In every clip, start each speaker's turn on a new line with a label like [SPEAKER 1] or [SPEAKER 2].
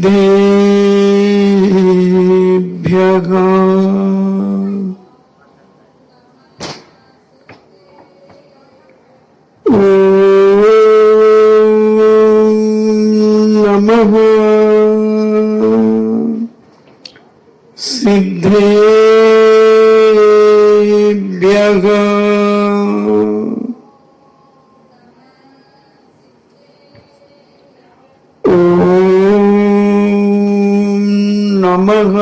[SPEAKER 1] सिद्धेभ्यः नमः सिद्धेभ्यः नमः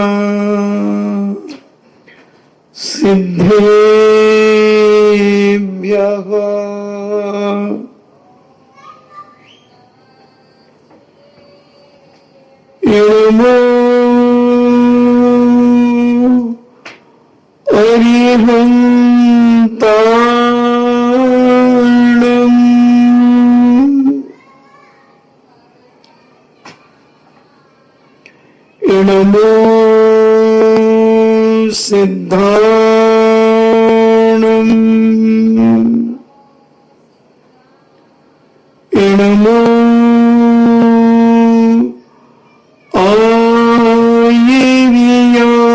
[SPEAKER 1] सिद्धेभ्यः नमो अरिहन्ताणम् नमो सिद्धाणम् नमो आयर्याणम्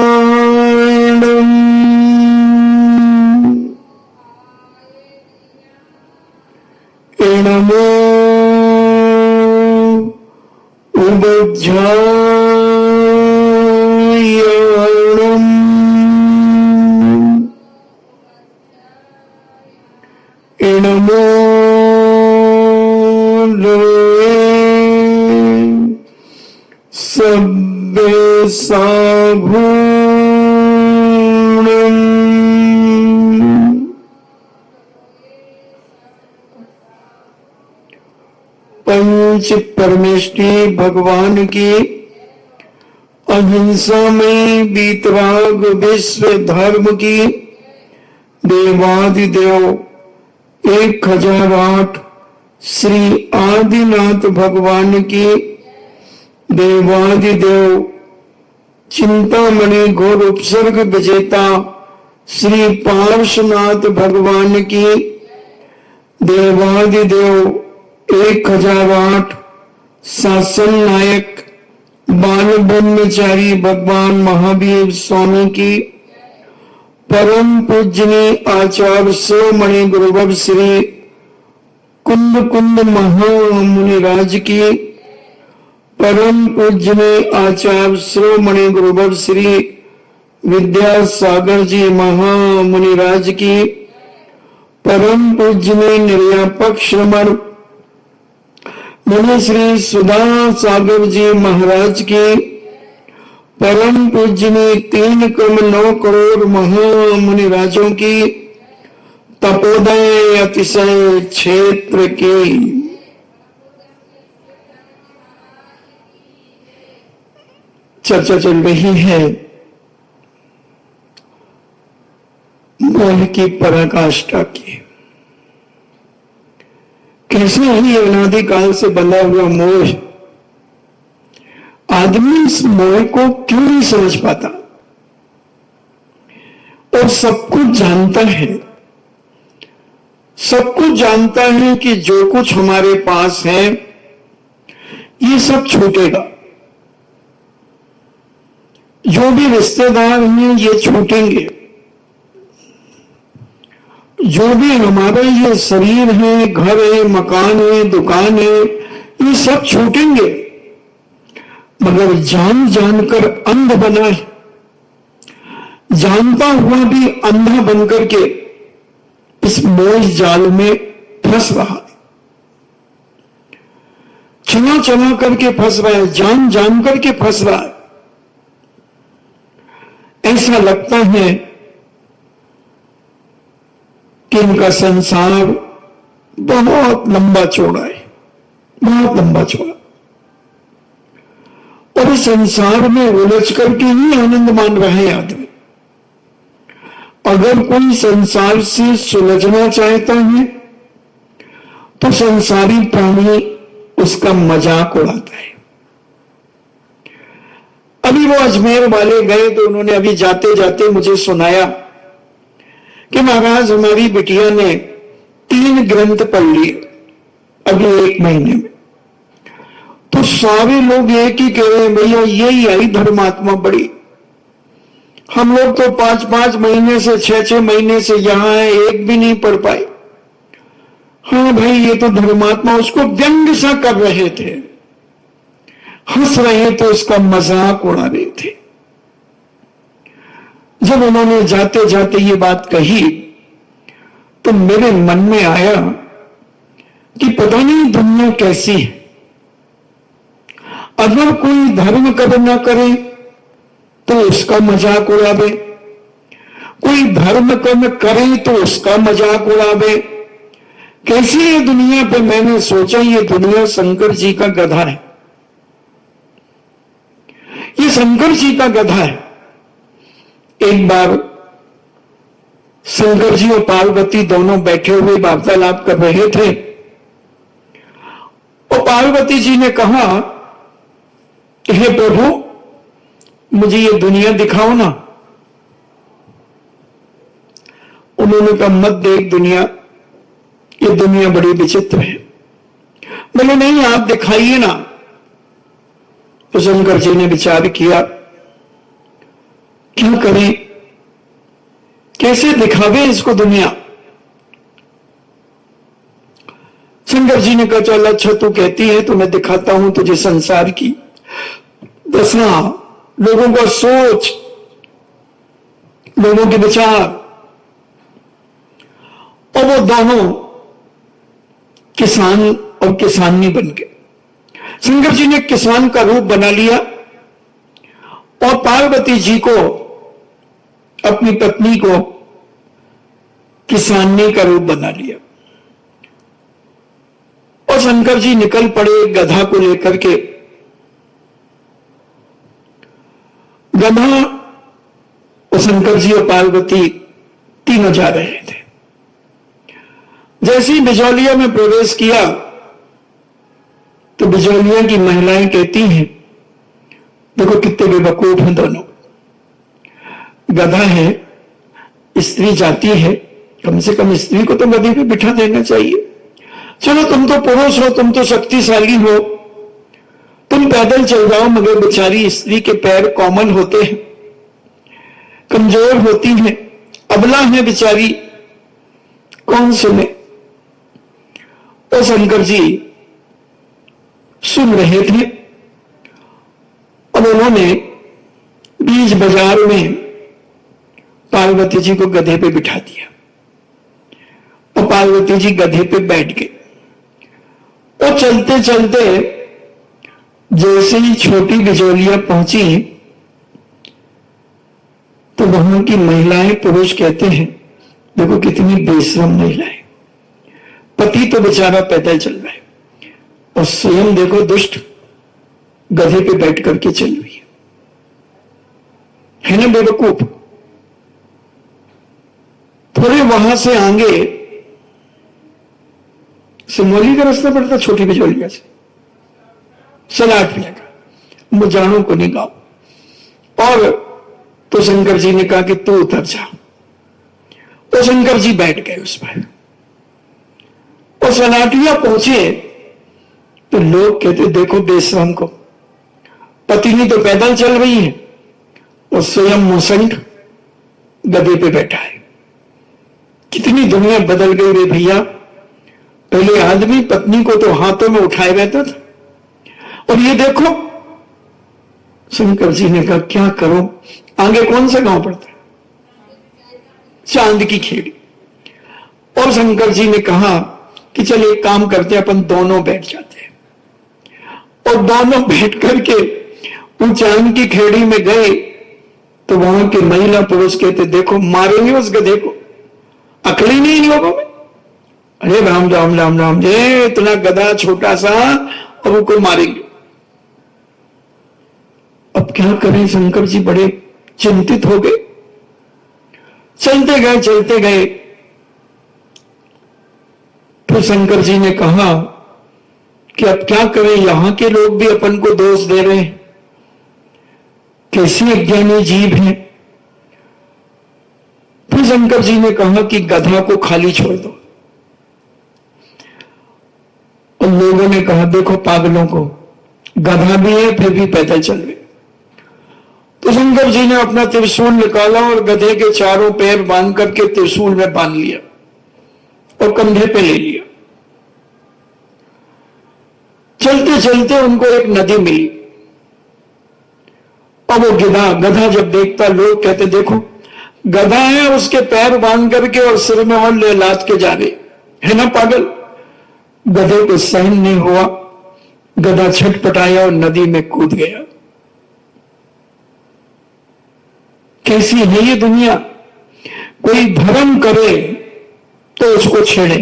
[SPEAKER 1] नमो उबज्जायाणम् नमो सब्बेसाभूणम् पंच परमेष्टि भगवान की अहिंसा में वीतराग विश्व धर्म की देवादिदेव 1008 श्री आदिनाथ भगवान की देवादिदेव चिंतामणि घोर उपसर्ग विजेता श्री पार्श्वनाथ भगवान की देवादिदेव 1008 शासन नायक बाल ब्रह्मचारी भगवान महावीर स्वामी की परम पूजनीय आचार्य शिरोमणि गुरुवर श्री कुंद कुंद महामुनिराज की परम पूजनीय आचार्य शिरोमणि गुरुवर श्री विद्यासागर जी महामुनिराज की परम पूजनीय निर्यापक श्रमण मुनि श्री सुधा सागर जी महाराज की परम पूजनीय 3,9 करोड़ महामुनिराजों की तपोदय अतिशय क्षेत्र की चर्चा चल रही है मोह की पराकाष्ठा की। कैसे ही अनादिकाल से बंधा हुआ मोह आदमी इस मोह को क्यों नहीं समझ पाता और सब कुछ जानता है, सब कुछ जानता है कि जो कुछ हमारे पास है ये सब छूटेगा, जो भी रिश्तेदार हैं ये छूटेंगे, जो भी हमारा ये शरीर है, घर है, मकान है, दुकान है, ये सब छूटेंगे, मगर जान जानकर अंध बना है, जानता हुआ भी अंधा बनकर के इस मोह जाल में फंस रहा है, चला चला करके फंस रहा है, जान जान करके फंस रहा है। ऐसा लगता है कि इनका संसार बहुत लंबा चौड़ा है, बहुत लंबा चौड़ा, और इस संसार में उलझ करके ही आनंद मान रहे हैं आदमी। अगर कोई संसार से सुलझना चाहता है तो संसारी प्राणी उसका मजाक उड़ाता है। अभी वो अजमेर वाले गए तो उन्होंने अभी जाते जाते मुझे सुनाया कि महाराज हमारी बिटिया ने 3 ग्रंथ पढ़ लिए अगले 1 महीने में। तो सारे लोग एक ही कह रहे हैं, भैया यही आई धर्मात्मा बड़ी। हम लोग तो 5-5 महीने से 6-6 महीने से यहां है, एक भी नहीं पढ़ पाए। हाँ भाई, ये तो धर्मात्मा। उसको व्यंग सा कर रहे थे, हंस रहे थे, उसका मजाक उड़ा रहे थे। जब उन्होंने जाते जाते ये बात कही तो मेरे मन में आया कि पता नहीं दुनिया कैसी है। अगर कोई धर्म कदर न करे तो उसका मजाक उड़ावे, कोई धर्म कर्म करे तो उसका मजाक उड़ावे। कैसी है दुनिया पे? मैंने सोचा ये दुनिया शंकर जी का गधा है, ये शंकर जी का गधा है। एक बार शंकर जी और पार्वती दोनों बैठे हुए वार्तालाप कर रहे थे और पार्वती जी ने कहा, हे प्रभु, मुझे ये दुनिया दिखाओ ना। उन्होंने कहा, मत देख दुनिया, ये दुनिया बड़ी विचित्र है। बोले नहीं, आप दिखाइए ना। तो शंकर जी ने विचार किया, क्या करें, कैसे दिखावे इसको दुनिया। शंकर जी ने कहा, चल अच्छा तू कहती है तो मैं दिखाता हूं तुझे संसार की दशा, लोगों का सोच, लोगों के विचार। और वो दोनों किसान और किसानी बन गए। शंकर जी ने किसान का रूप बना लिया और पार्वती जी को, अपनी पत्नी को, किसानी का रूप बना लिया। और शंकर जी निकल पड़े गधा को लेकर के। गधा और शंकर जी और पार्वती तीनों जा रहे थे। जैसे ही बिजौलिया में प्रवेश किया तो बिजौलिया की महिलाएं कहती हैं, देखो कितने बेवकूफ हैं दोनों। गधा है, स्त्री जाती है, कम से कम स्त्री को तो गधे पे बिठा देना चाहिए। चलो तुम तो पुरुष हो, तुम तो शक्तिशाली हो, तुम पैदल चल जाओ, मगर बेचारी स्त्री के पैर कोमल होते हैं, कमजोर होती हैं, अबला है बेचारी, कौन सुने। और शंकर जी सुन रहे थे और उन्होंने बीच बाजार में पार्वती जी को गधे पे बिठा दिया और पार्वती जी गधे पे बैठ गए। और चलते चलते जैसे ही छोटी बिजौलिया पहुंची तो वहां की महिलाएं, पुरुष कहते हैं, देखो कितनी बेशरम महिलाएं, पति तो बेचारा पैदल चल रहा है और स्वयं देखो दुष्ट गधे पे बैठ करके चल रही है ना बेवकूफ। थोड़े वहां से आगे सिंगोली का रास्ता पड़ता छोटी बिजौलिया से, सलाट लगा, मुजानों को नहीं गाओ। और तो शंकर जी ने कहा कि तू उतर जा। तो शंकर जी बैठ गए उस पर और सलाटिया पहुंचे तो लोग कहते, देखो बेशरम को, पत्नी तो पैदल चल रही है और स्वयं मुसंड गधे पे बैठा है। कितनी दुनिया बदल गई रे भैया। पहले आदमी पत्नी को तो हाथों में उठाए रहता था और ये देखो। शंकर जी ने कहा, क्या करो, आगे कौन सा गांव पड़ता है? चांद की खेड़ी। और शंकर जी ने कहा कि चल एक काम करते हैं, अपन दोनों बैठ जाते हैं। और दोनों बैठ करके वो चांद की खेड़ी में गए तो वहां के महिला पुरुष कहते, देखो मारेंगे उस गधे को, अकल ही नहीं इन लोगों में। अरे राम राम राम राम, ये इतना गधा छोटा सा और वो को मारेंगे। अब क्या करें, शंकर जी बड़े चिंतित हो गए। चलते गए। तो शंकर जी ने कहा कि अब क्या करें, यहां के लोग भी अपन को दोष दे रहे हैं, कैसे अज्ञानी जीव हैं। फिर शंकर जी ने कहा कि गधा को खाली छोड़ दो। और लोगों ने कहा, देखो पागलों को, गधा भी है फिर भी पैदल चल रहे। तो शंकर जी ने अपना त्रिशूल निकाला और गधे के चारों पैर बांध करके त्रिशूल में बांध लिया और कंधे पे ले लिया। चलते चलते उनको एक नदी मिली और वो गधा जब देखता, लोग कहते देखो गधा है, उसके पैर बांध करके और सिर में और ले लाद के जा रहे, है ना पागल। गधे को सहन नहीं हुआ, गधा छटपटाया और नदी में कूद गया। कैसी है ये दुनिया। कोई धर्म करे तो उसको छेड़े,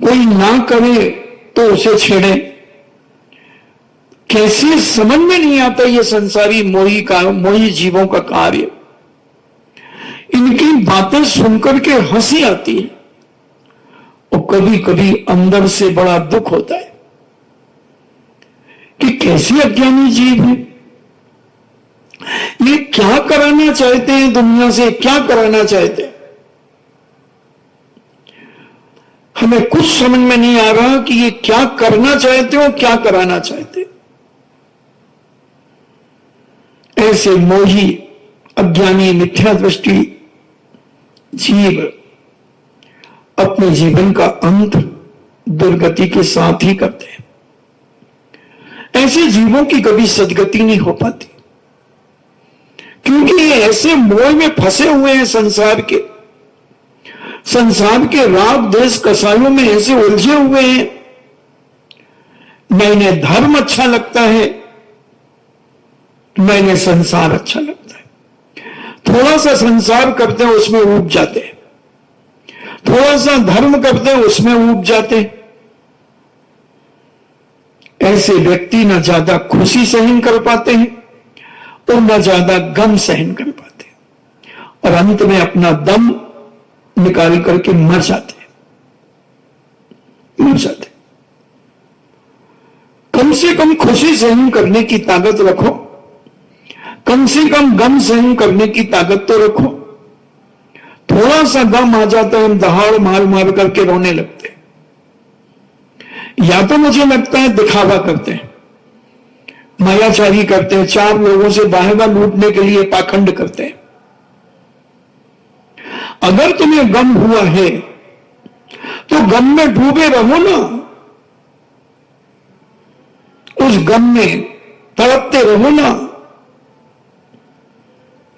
[SPEAKER 1] कोई ना करे तो उसे छेड़े। कैसे समझ में नहीं आता ये संसारी मोही जीवों का कार्य। इनकी बातें सुनकर के हंसी आती है और कभी कभी अंदर से बड़ा दुख होता है कि कैसे अज्ञानी जीव है। ये क्या कराना चाहते हैं दुनिया से, क्या कराना चाहते हैं। हमें कुछ समझ में नहीं आ रहा कि ये क्या करना चाहते हो, क्या कराना चाहते। ऐसे मोही अज्ञानी मिथ्या दृष्टि जीव अपने जीवन का अंत दुर्गति के साथ ही करते हैं। ऐसे जीवों की कभी सदगति नहीं हो पाती, क्योंकि ये ऐसे मोह में फंसे हुए हैं संसार के राग देश कसायों में ऐसे उलझे हुए हैं। न इन्हें धर्म अच्छा लगता है, न इन्हें संसार अच्छा लगता है। थोड़ा सा संसार करते हैं उसमें ऊब जाते हैं, थोड़ा सा धर्म करते हैं उसमें ऊब जाते हैं। ऐसे व्यक्ति न ज्यादा खुशी सहन कर पाते हैं और न ज्यादा गम सहन कर पाते हैं और अंत में अपना दम निकाल करके मर जाते। कम से कम खुशी सहन करने की ताकत रखो, कम से कम गम सहन करने की ताकत तो रखो। थोड़ा सा गम आ जाता है, हम दहाड़ मार करके रोने लगते हैं। या तो मुझे लगता है दिखावा करते हैं, मायाचारी करते हैं, चार लोगों से बाहेवा लूटने के लिए पाखंड करते हैं। अगर तुम्हें गम हुआ है तो गम में डूबे रहो ना, उस गम में तड़पते रहो ना।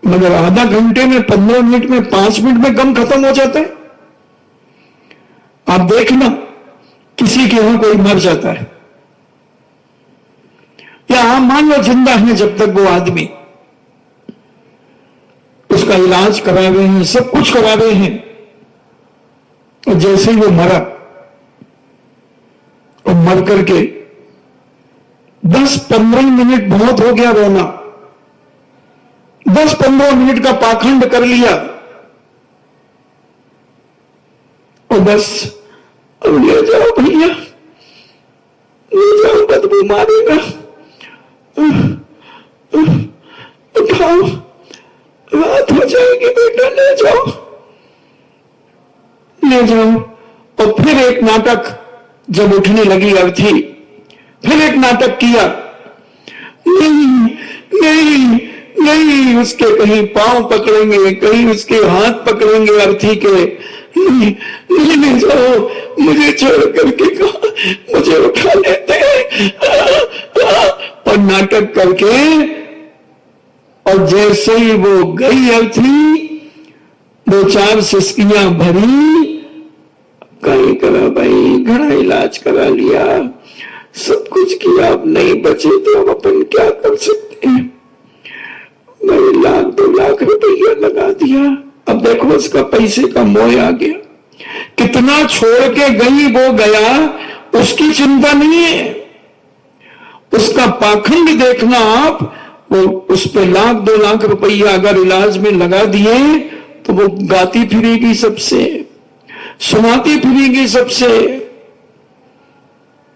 [SPEAKER 1] मगर आधा घंटे में, 15 मिनट में, 5 मिनट में गम खत्म हो जाता है। आप देखना किसी के यहां कोई मर जाता है या आप मान लो जिंदा है, जब तक वो आदमी, उसका इलाज करा रहे हैं, सब कुछ करा रहे हैं, और जैसे ही वो मरा और मर करके 10-15 मिनट बहुत हो गया रोना, 10-15 मिनट का पाखंड कर लिया और बस अब ले जाओ भैया, ले जाओ, बदबू मारेगा, उठाओ, रात हो जाएगी बेटा, ले जाओ। और फिर एक नाटक, जब उठने लगी अर्थी, फिर एक नाटक किया, नहीं, उसके कहीं पांव पकड़ेंगे, कहीं उसके हाथ पकड़ेंगे अर्थी के, नहीं जाओ, मुझे छोड़ करके कहा, मुझे उठा लेते हैं, और नाटक करके, और जैसे ही वो गई अर्थी, 2-4 सिसकियां भरी, कहीं करा भाई, घड़ा इलाज करा लिया, सब कुछ किया, अब नहीं बचे तो हम अपन क्या कर सकते हैं। मैंने 1-2 लाख रुपया लगा दिया, अब देखो उसका पैसे का मोह आ गया। कितना छोड़ के गई वो गया, उसकी चिंता नहीं है, उसका पाखंड देखना आप। वो उस पे 1-2 लाख रुपया अगर इलाज में लगा दिए तो वो गाती फिरेगी सबसे, सुनाती फिरेगी सबसे।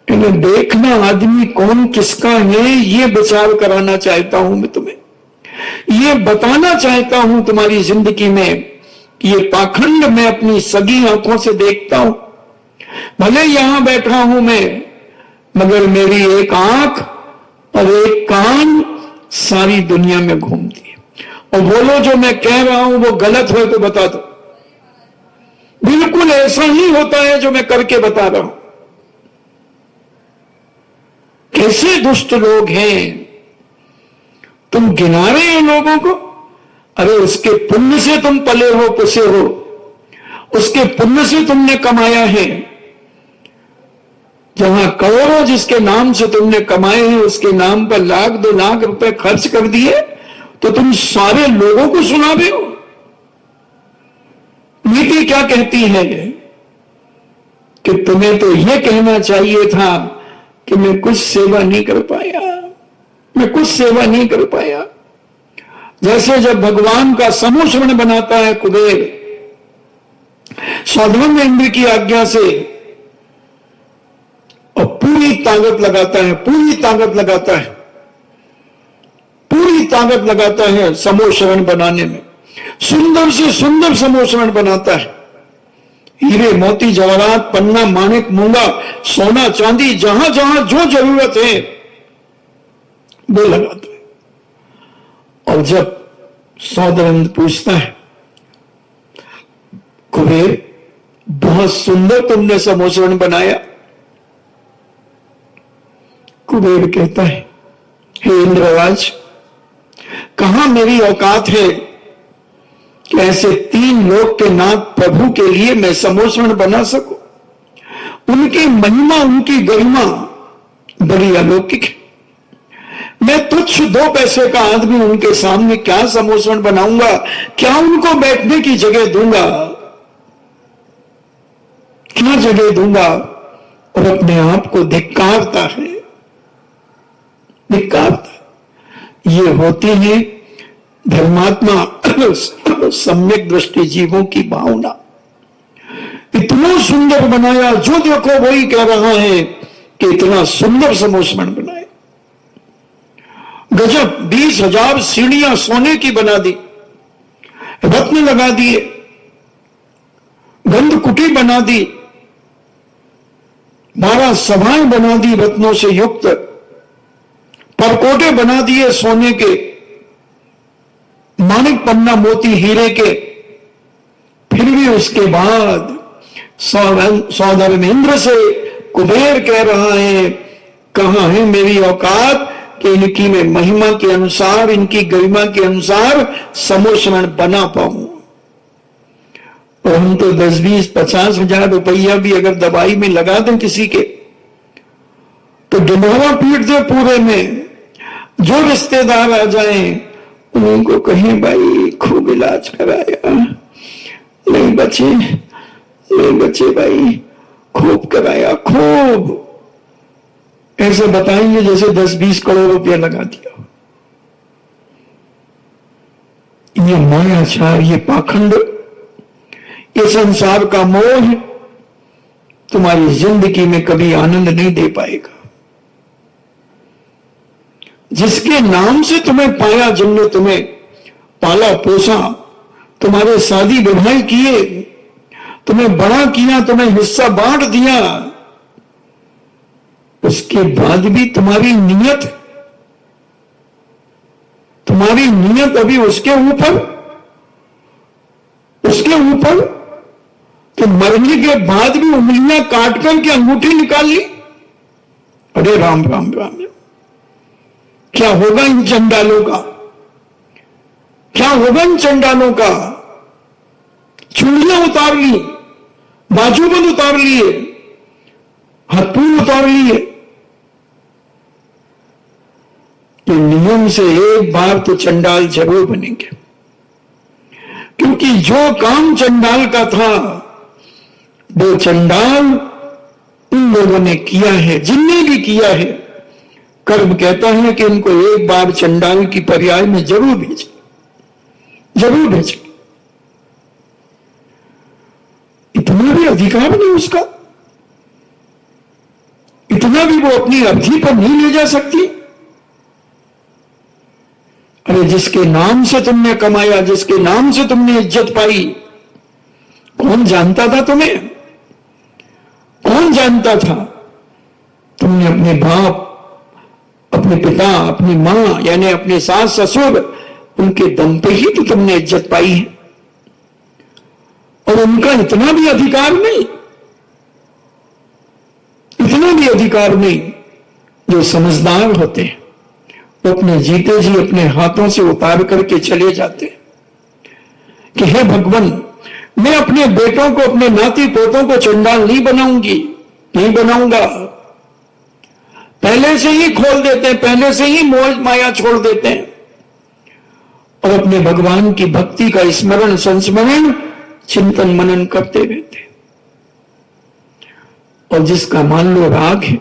[SPEAKER 1] इन्हें देखना आदमी कौन किसका है, ये विचार कराना चाहता हूं मैं तुम्हें, ये बताना चाहता हूं तुम्हारी जिंदगी में। ये पाखंड मैं अपनी सगी आंखों से देखता हूं। भले यहां बैठा हूं मैं, मगर मेरी एक आंख और एक कान सारी दुनिया में घूमती है। और बोलो जो मैं कह रहा हूं वो गलत हो तो बता दो। बिल्कुल ऐसा ही होता है जो मैं करके बता रहा हूं। कैसे दुष्ट लोग हैं, तुम गिना रहे हो लोगों को। अरे उसके पुण्य से तुम पले हो, पुसे हो, उसके पुण्य से तुमने कमाया है। जहां करोड़ों जिसके नाम से तुमने कमाए हैं, उसके नाम पर 1-2 लाख रुपए खर्च कर दिए, तो तुम सारे लोगों को सुना रहे हो। नीति क्या कहती है कि तुम्हें तो यह कहना चाहिए था कि मैं कुछ सेवा नहीं कर पाया, मैं कुछ सेवा नहीं कर पाया। जैसे जब भगवान का समूह बनाता है कुबेर, सौदान इंद्र की आज्ञा से, और पूरी ताकत लगाता है, पूरी ताकत लगाता है, पूरी ताकत लगाता है समूह बनाने में। सुंदर से सुंदर समूह बनाता है। हीरे मोती जवाहरात पन्ना माणिक मूंगा सोना चांदी जहां जहां जो जरूरत है वो लगाता है। और जब सौदान पूछता है, कुबेर बहुत सुंदर तुमने समूह बनाया। कुबेर कहता है, हे इंद्रराज, कहां मेरी औकात है कि ऐसे 3 लोक के नाथ प्रभु के लिए मैं समूह बना सकूं। उनकी महिमा, उनकी गरिमा बड़ी अलौकिक है। मैं तुच्छ 2 पैसे का आदमी उनके सामने क्या समूह बनाऊंगा, क्या उनको बैठने की जगह दूंगा, क्या जगह दूंगा। और अपने आप को धिक्कारता है, धिक्कारता। ये होती है धर्मात्मा सम्यक दृष्टि जीवों की भावना। इतना सुंदर बनाया, जो देखो वही कह रहा है कि इतना सुंदर समूह बनाए। गजब, 20,000 सीढ़ियां सोने की बना दी, रत्न लगा दिए, गंध कुटी बना दी, 12 सभाएं बना दी रत्नों से युक्त, परकोटे बना दिए सोने के, माणिक पन्ना मोती हीरे के। फिर भी उसके बाद सौदान इंद्र से कुबेर कह रहा है, कहां है मेरी औकात कि इनकी मैं महिमा के अनुसार, इनकी गरिमा के अनुसार समूह बना पाऊं। और हम तो 10, 20, 50 हजार रुपया भी अगर दवाई में लगा दें किसी के, तो डुबोरा पीट दे पूरे में। जो रिश्तेदार आ जाएं उनको कहें, भाई खूब इलाज कराया, नहीं बचे, नहीं बचे भाई, खूब कराया, खूब। ऐसे बताएंगे जैसे 10-20 करोड़ रुपया लगा दिया। ये मायाचार, ये पाखंड, ये संसार का मोह तुम्हारी जिंदगी में कभी आनंद नहीं दे पाएगा। जिसके नाम से तुम्हें पाया, जिनने तुम्हें पाला पोसा, तुम्हारे शादी विवाह किए, तुम्हें बड़ा किया, तुम्हें हिस्सा बांट दिया, उसके बाद भी तुम्हारी नीयत अभी उसके ऊपर तो मरने के बाद भी उंगलियां काट करके अंगूठी निकाल ली। अरे राम राम राम, क्या होगा इन चंडालों का, क्या होगा इन चंडालों का। चूड़ियां उतार ली, बाजूबंद उतार लिए, हथपूर उतार लिए। तो नियम से एक बार तो चंडाल जरूर बनेंगे, क्योंकि जो काम चंडाल का था वो चंडाल इन लोगों ने किया है, जिनने भी किया है। कर्म कहता है कि इनको एक बार चंडाल की पर्याय में जरूर भेजें, जरूर भेजें। इतना भी अधिकार नहीं उसका, इतना भी वो अपनी अवधि पर नहीं ले जा सकती। अरे जिसके नाम से तुमने कमाया, जिसके नाम से तुमने इज्जत पाई, कौन जानता था तुम्हें? कौन जानता था? तुमने अपने बाप, अपने पिता, अपनी मां यानी अपने सास ससुर, उनके दम पे ही तो तुमने इज्जत पाई है। और उनका इतना भी अधिकार नहीं, इतना भी अधिकार नहीं। जो समझदार होते हैं वो अपने जीते जी अपने हाथों से उतार करके चले जाते हैं कि हे भगवान, मैं अपने बेटों को, अपने नाती पोतों को चंडाल नहीं बनाऊंगी, नहीं बनाऊंगा। पहले से ही खोल देते हैं, पहले से ही मोह माया छोड़ देते हैं और अपने भगवान की भक्ति का स्मरण, संस्मरण, चिंतन मनन करते रहते हैं। और जिसका मान लो राग है,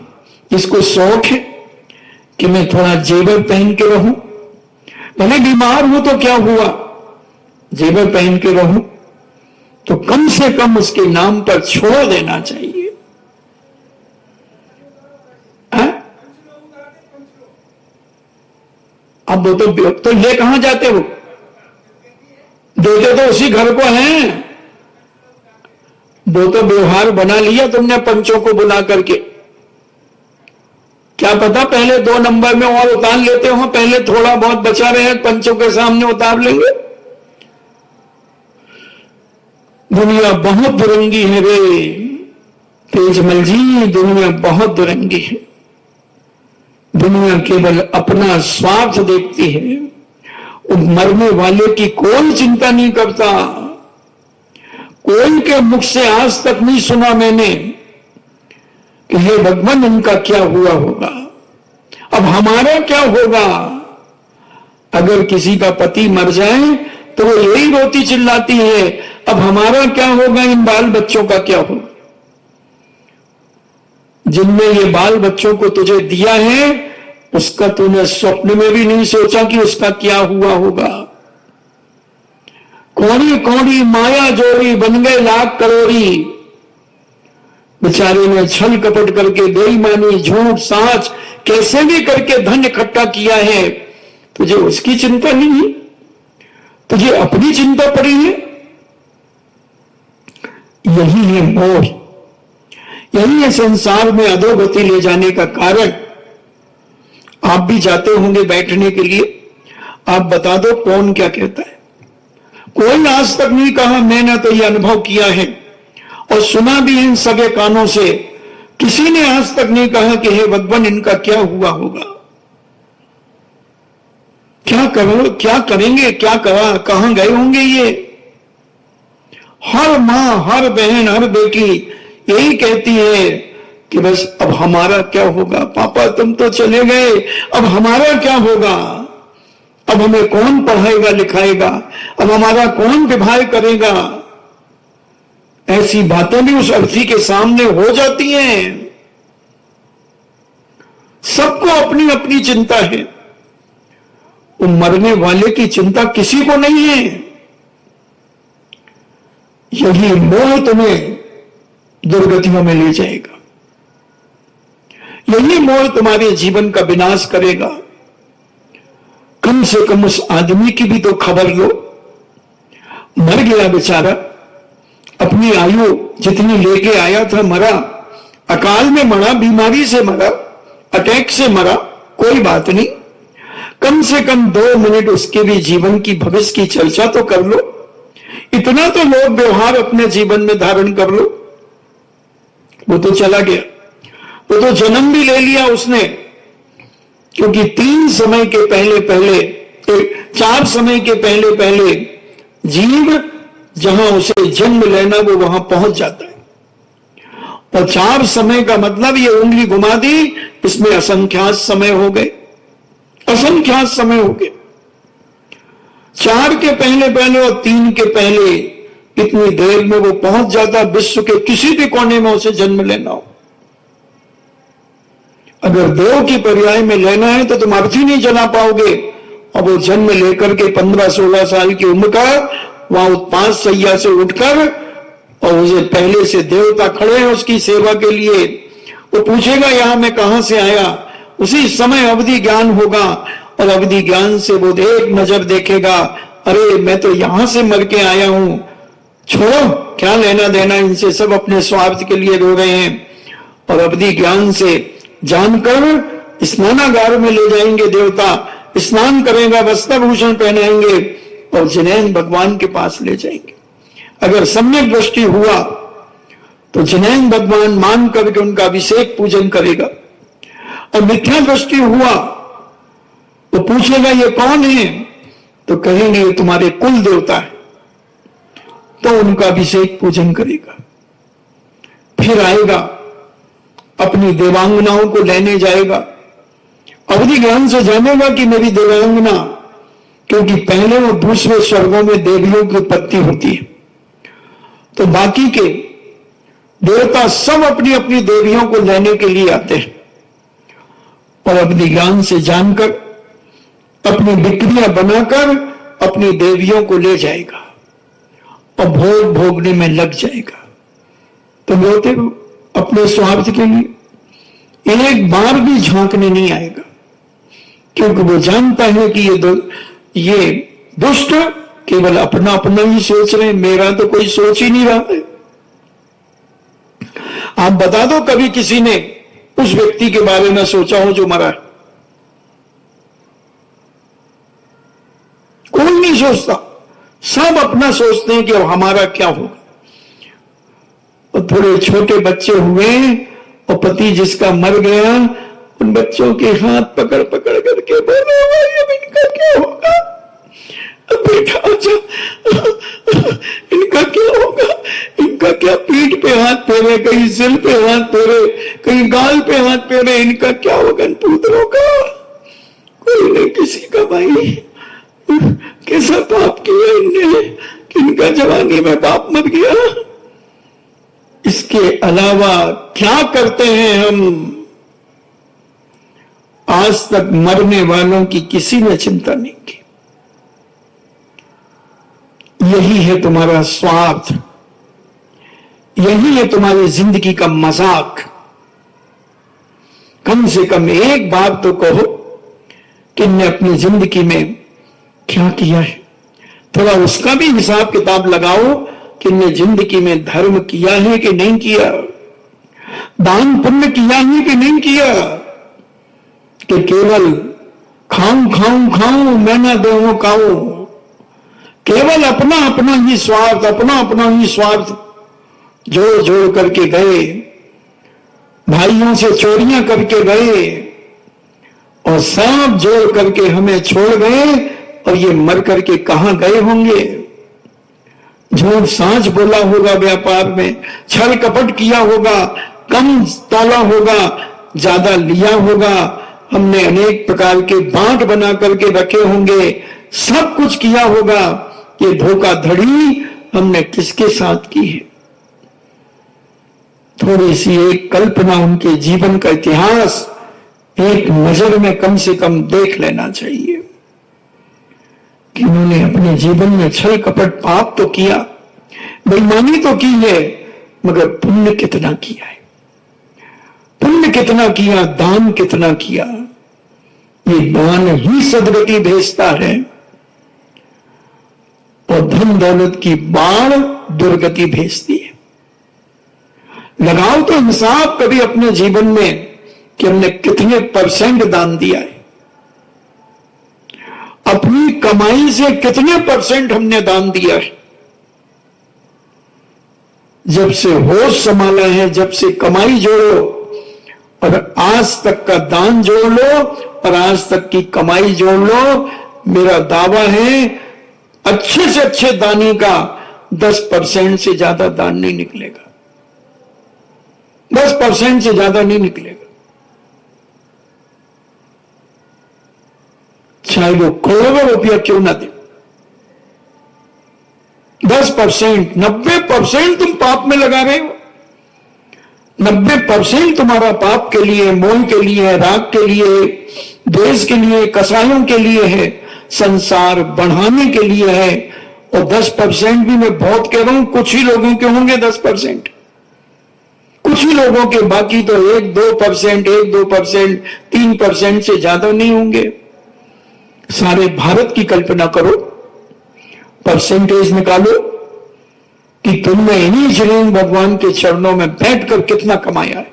[SPEAKER 1] जिसको शौक है कि मैं थोड़ा जेवर पहन के रहूं, भले बीमार हूं तो क्या हुआ, जेवर पहन के रहूं, तो कम से कम उसके नाम पर छोड़ देना चाहिए। अब वो तो ले कहां जाते हो, देते तो उसी घर को हैं। वो तो व्यवहार बना लिया तुमने पंचों को बुला करके। क्या पता पहले 2 नंबर में और उतार लेते हो, पहले थोड़ा बहुत बचा रहे पंचों के सामने उतार लेंगे। दुनिया बहुत दुरंगी है रे तेजमल जी, दुनिया बहुत दुरंगी है। दुनिया केवल अपना स्वार्थ देखती है, मरने वाले की कोई चिंता नहीं करता। कोई के मुख से आज तक नहीं सुना मैंने कि हे भगवान इनका क्या हुआ होगा, अब हमारा क्या होगा। अगर किसी का पति मर जाए तो वो यही रोती चिल्लाती है, अब हमारा क्या होगा, इन बाल बच्चों का क्या होगा। जिनने ये बाल बच्चों को तुझे दिया है उसका तूने स्वप्न में भी नहीं सोचा कि उसका क्या हुआ होगा। कौड़ी कौड़ी माया जोड़ी, बन गए लाख करोड़ी। बेचारे ने छल कपट करके, बेईमानी, झूठ, साच कैसे भी करके धन इकट्ठा किया है। तुझे उसकी चिंता नहीं है, तुझे अपनी चिंता पड़ी है। यही है मोह, यही है संसार में अधोगति ले जाने का कारण। आप भी जाते होंगे बैठने के लिए, आप बता दो कौन क्या कहता है। कोई आज तक नहीं कहा मैंने तो यह अनुभव किया है और सुना भी इन सगे कानों से। किसी ने आज तक नहीं कहा कि हे भगवान इनका क्या हुआ होगा, क्या करो, क्या करेंगे, क्या करा, कहां गए होंगे ये। हर मां, हर बहन, हर बेटी यही कहती है कि बस अब हमारा क्या होगा, पापा तुम तो चले गए, अब हमारा क्या होगा, अब हमें कौन पढ़ाएगा लिखाएगा, अब हमारा कौन विवाह करेगा। ऐसी बातें भी उस अर्थी के सामने हो जाती हैं। सबको अपनी अपनी चिंता है, वो मरने वाले की चिंता किसी को नहीं है। यही मोह तुम्हें दुर्गतियों में ले जाएगा, यही मोह तुम्हारे जीवन का विनाश करेगा। कम से कम उस आदमी की भी तो खबर लो, मर गया बेचारा, अपनी आयु जितनी लेके आया था मरा, अकाल में मरा, बीमारी से मरा, अटैक से मरा, कोई बात नहीं। कम से कम 2 मिनट उसके भी जीवन की भविष्य की चर्चा तो कर लो। इतना तो लोग व्यवहार अपने जीवन में धारण कर लो। वो तो चला गया, वो तो जन्म भी ले लिया उसने, क्योंकि 3 समय के पहले पहले, 4 समय के पहले पहले जीव जहां उसे जन्म लेना वो वहां पहुंच जाता है। और 4 समय का मतलब ये उंगली घुमा दी, इसमें असंख्यात समय हो गए, असंख्यात समय हो गए। 4 के पहले पहले और 3 के पहले इतनी देर में वो पहुंच जाता, विश्व के किसी भी कोने में उसे जन्म लेना हो। अगर देव की पर्याय में लेना है तो तुम अर्थी नहीं जला पाओगे। और वो जन्म लेकर के 15-16 साल की उम्र का वहां उत्पात सैया से उठकर, और उसे पहले से देवता खड़े हैं उसकी सेवा के लिए, वो पूछेगा यहां मैं कहां से आया। उसी समय अवधि ज्ञान होगा और अवधि ज्ञान से वो एक नजर देखेगा, अरे मैं तो यहां से मर के आया हूं, छोड़ो क्या लेना देना इनसे, सब अपने स्वार्थ के लिए रो रहे हैं। और अवधि ज्ञान से जानकर स्नानागार में ले जाएंगे देवता, स्नान करेगा, वस्त्र भूषण पहनाएंगे और जिनैन भगवान के पास ले जाएंगे। अगर सम्यक दृष्टि हुआ तो जिनैन भगवान मान करके उनका अभिषेक पूजन करेगा, और मिथ्या दृष्टि हुआ तो पूछेगा ये कौन है, तो कहेंगे ये तुम्हारे कुल देवता है, तो उनका अभिषेक पूजन करेगा। फिर आएगा, अपनी देवांगनाओं को लेने जाएगा, अवधि ज्ञान से जानेगा कि मेरी देवांगना, क्योंकि पहले और दूसरे स्वर्गों में देवियों की उत्पत्ति होती है, तो बाकी के देवता सब अपनी अपनी देवियों को लेने के लिए आते हैं, और अपने ज्ञान से जानकर अपनी बिक्रियां बनाकर अपनी देवियों को ले जाएगा और भोग भोगने में लग जाएगा। तो बोलते हो अपने स्वार्थ के लिए एक बार भी झांकने नहीं आएगा, क्योंकि वो जानता है कि ये दुष्ट केवल अपना अपना ही सोच रहे हैं, मेरा तो कोई सोच ही नहीं रहा है। आप बता दो कभी किसी ने उस व्यक्ति के बारे में सोचा हो जो मरा है? कोई नहीं सोचता, सब अपना सोचते हैं कि अब हमारा क्या होगा। और थोड़े छोटे बच्चे हुए और पति जिसका मर गया, उन बच्चों के हाथ पकड़ पकड़ करके बोले भाई अब इनका क्या होगा, अब बेटा अच्छा इनका क्या होगा, इनका क्या पीठ पे हाथ फेरे, कहीं सिर पे हाथ फेरे, कहीं गाल पे हाथ फेरे, इनका क्या होगा इन पुत्रों का? कोई नहीं किसी का भाई, कैसा पाप किया इनने, इनका जवानी में बाप मर गया। इसके अलावा क्या करते हैं हम? आज तक मरने वालों की किसी ने चिंता नहीं की। यही है तुम्हारा स्वार्थ, यही है तुम्हारी जिंदगी का मजाक। कम से कम एक बार तो कहो कि इनने अपनी जिंदगी में क्या किया है, थोड़ा उसका भी हिसाब किताब लगाओ कि इनने जिंदगी में धर्म किया है कि नहीं किया, दान पुण्य किया है कि नहीं किया, कि केवल खाऊं खाऊं खाऊं मैं ना दूं खाऊं, केवल अपना अपना ही स्वार्थ, अपना अपना ही स्वार्थ जोड़ जोड़ करके गए, भाइयों से चोरियां करके गए और सब जोड़ करके हमें छोड़ गए, और ये मर करके कहां गए होंगे? झूठ सांच बोला होगा व्यापार में, छल कपट किया होगा, कम तोला होगा, ज्यादा लिया होगा, हमने अनेक प्रकार के बांट बना करके रखे होंगे, सब कुछ किया होगा। ये धोखाधड़ी हमने किसके साथ की है? थोड़ी सी एक कल्पना, उनके जीवन का इतिहास एक नजर में कम से कम देख लेना चाहिए कि उन्होंने अपने जीवन में छल कपट पाप तो किया, बेईमानी तो की है, मगर पुण्य कितना किया है, पुण्य कितना किया, दान कितना किया। ये दान ही सदगति भेजता है, और धन दौलत की बाढ़ दुर्गति भेजती है। लगाओ तो हिसाब कभी अपने जीवन में कि हमने कितने % दान दिया है, अपनी कमाई से कितने % हमने दान दिया है। जब से होश संभाला है, जब से कमाई जोड़ो और आज तक का दान जोड़ लो और आज तक की कमाई जोड़ लो, मेरा दावा है अच्छे से अच्छे दानी का 10% से ज्यादा दान नहीं निकलेगा, 10% से ज्यादा नहीं निकलेगा। चाहे वो करोड़ों रुपया क्यों ना दे, 10%, 90% तुम पाप में लगा रहे हो, 90% तुम्हारा पाप के लिए, मोह के लिए, राग के लिए, द्वेष के लिए, कसायों के लिए है, संसार बढ़ाने के लिए है। और 10% भी मैं बहुत कह रहा हूं, कुछ ही लोगों के होंगे 10%, कुछ ही लोगों के, बाकी तो 1-2%, 1-2%, 3% से ज्यादा नहीं होंगे। सारे भारत की कल्पना करो, परसेंटेज निकालो कि तुमने इन्हीं श्रीन भगवान के चरणों में बैठकर कितना कमाया है।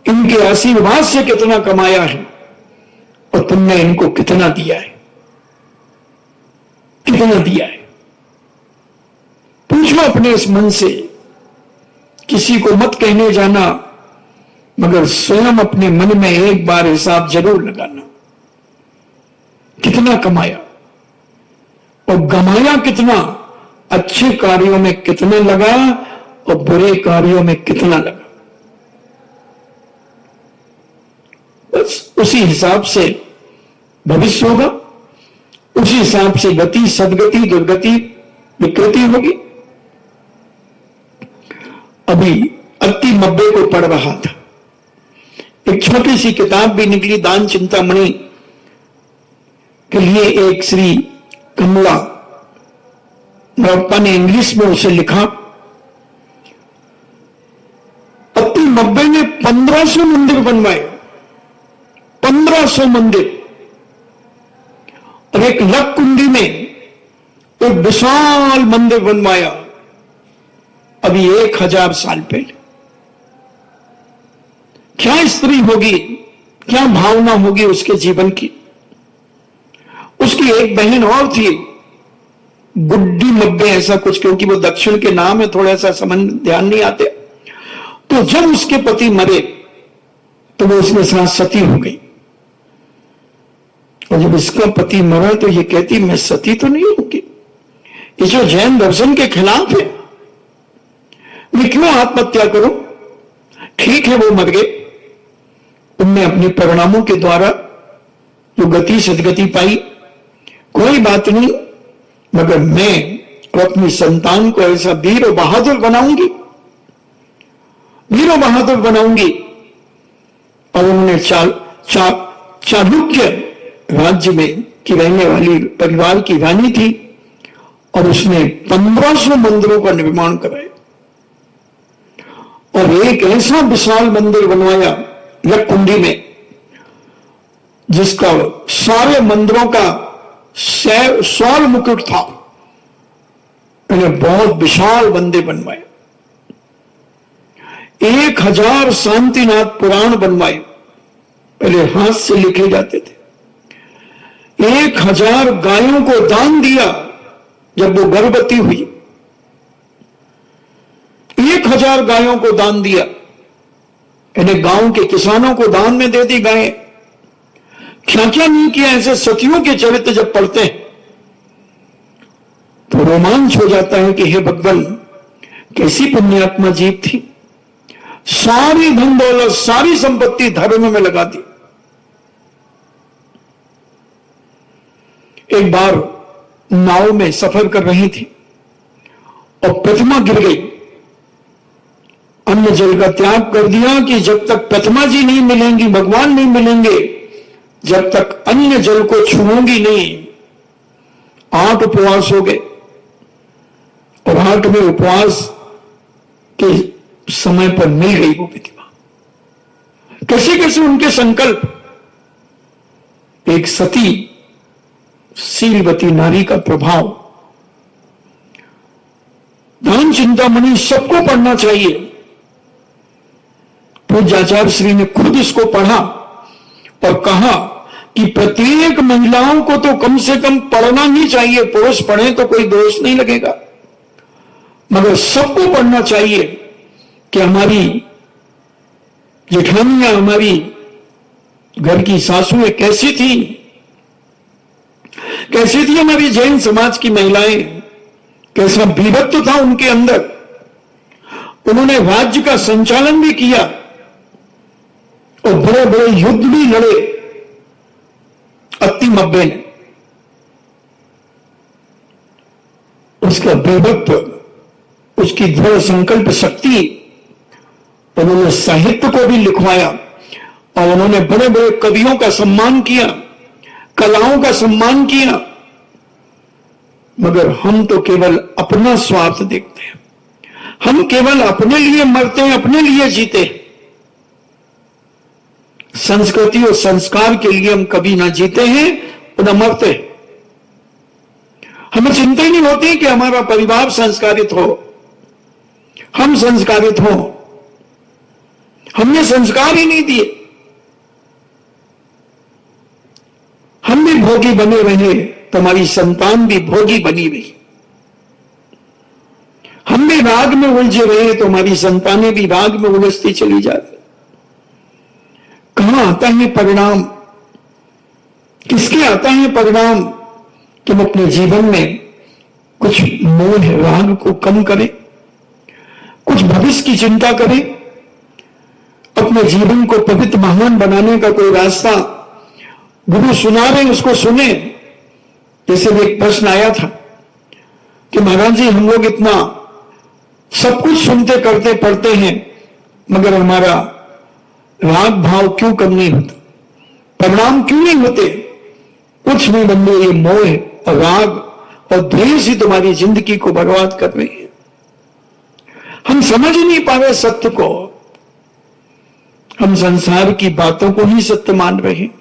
[SPEAKER 1] इनके आशीर्वाद से कितना कमाया है और तुमने इनको कितना दिया है, कितना दिया है। पूछो अपने इस मन से, किसी को मत कहने जाना, मगर स्वयं अपने मन में एक बार हिसाब जरूर लगाना, कितना कमाया और गमाया कितना, अच्छे कार्यों में कितना लगा और बुरे कार्यों में कितना लगा। बस उसी हिसाब से भविष्य होगा, उसी हिसाब से गति, सदगति, दुर्गति, विकृति होगी। अभी अति मब्बे को पढ़ रहा था, एक छोटी सी किताब भी निकली दान चिंतामणि के लिए, एक श्री कमला नरप्पा ने इंग्लिश में उसे लिखा। अति मब्बे ने 1500 मंदिर बनवाए, 1500 मंदिर, और एक लक्कुंडी में एक विशाल मंदिर बनवाया अभी 1000 साल पहले। क्या स्त्री होगी, क्या भावना होगी उसके जीवन की। उसकी एक बहन और थी, गुड्डी मब्बे ऐसा कुछ, क्योंकि वो दक्षिण के नाम है, थोड़ा सा समझ ध्यान नहीं आते। तो जब उसके पति मरे तो वो उसके साथ सती हो गई, और जब इसका पति मरा तो ये कहती मैं सती तो नहीं होगी, ये जो जैन दर्शन के खिलाफ है, मैं क्यों आत्महत्या करूं। ठीक है वो मर गए, उनने अपने परिणामों के द्वारा जो गति सदगति पाई, कोई बात नहीं, मगर मैं अपनी संतान को ऐसा वीर और बहादुर बनाऊंगी, वीर और बहादुर बनाऊंगी। और उन्होंने चालुक्य राज्य में की रहने वाली परिवार की रानी थी, और उसने 1500 मंदिरों का निर्माण कराया, और एक ऐसा विशाल मंदिर बनवाया लक्कुंडी में, जिसका सारे मंदिरों का स्वर्ण मुकुट था। उन्हें बहुत विशाल मंदिर बनवाए, 1000 शांतिनाथ पुराण बनवाए, पहले हाथ से लिखे जाते थे। 1000 गायों को दान दिया जब वो गर्भवती हुई, 1000 गायों को दान दिया। इन्हें गांव के किसानों को दान में दे दी गायें। क्या क्या नहीं किया। ऐसे सतियों के चरित्र जब पढ़ते हैं तो रोमांच हो जाता है कि हे भगवान, कैसी पुण्यात्मा जीव थी, सारी धन दौलत, सारी संपत्ति धर्म में लगा दी। एक बार नाव में सफर कर रही थी और प्रतिमा गिर गई। अन्न जल का त्याग कर दिया कि जब तक प्रतिमा जी नहीं मिलेंगी, भगवान नहीं मिलेंगे, जब तक अन्य जल को छूऊंगी नहीं। 8 उपवास हो गए, और 8वें उपवास के समय पर मिल गई वो प्रतिमा। कैसे कैसे उनके संकल्प। एक सती शीलवती नारी का प्रभाव। दान चिंतामणि सबको पढ़ना चाहिए। पूज्य आचार्य श्री ने खुद इसको पढ़ा और कहा कि प्रत्येक महिलाओं को तो कम से कम पढ़ना ही चाहिए। पुरुष पढ़े तो कोई दोष नहीं लगेगा, मगर सबको पढ़ना चाहिए कि हमारी जेठानियां, हमारी घर की सासुएं कैसी थी, कैसी थी हमारी जैन समाज की महिलाएं, कैसा वीरत्व था उनके अंदर। उन्होंने राज्य का संचालन भी किया और बड़े बड़े युद्ध भी लड़े। अति मब्बे ने उसका वीरत्व, उसकी दृढ़ संकल्प शक्ति, उन्होंने साहित्य को भी लिखवाया और उन्होंने बड़े बड़े कवियों का सम्मान किया, कलाओं का सम्मान किया। मगर हम तो केवल अपना स्वार्थ देखते हैं। हम केवल अपने लिए मरते हैं, अपने लिए जीते हैं। संस्कृति और संस्कार के लिए हम कभी ना जीते हैं और न मरते हैं। हमें चिंता ही नहीं होती कि हमारा परिवार संस्कारित हो, हम संस्कारित हो, हमने संस्कार ही नहीं दिए, हम भी भोगी बने रहे, तुम्हारी संतान भी भोगी बनी रही। हम भी राग में उलझे रहे, तुम्हारी संतानें भी राग में उलझती चली जा रही। कहां आता है परिणाम? किसके आता है परिणाम? तुम अपने जीवन में कुछ मोह राग को कम करें, कुछ भविष्य की चिंता करें, अपने जीवन को पवित्र महान बनाने का कोई रास्ता गुरु सुना रहे उसको सुने। जैसे भी एक प्रश्न आया था कि महाराज जी हम लोग इतना सब कुछ सुनते करते पढ़ते हैं मगर हमारा राग भाव क्यों कम नहीं होता, परिणाम क्यों नहीं होते? कुछ नहीं बंदे, ये मोह और राग और द्वेष ही तुम्हारी जिंदगी को बर्बाद कर रहे हैं। हम समझ ही नहीं पा रहे सत्य को, हम संसार की बातों को ही सत्य मान रहे हैं।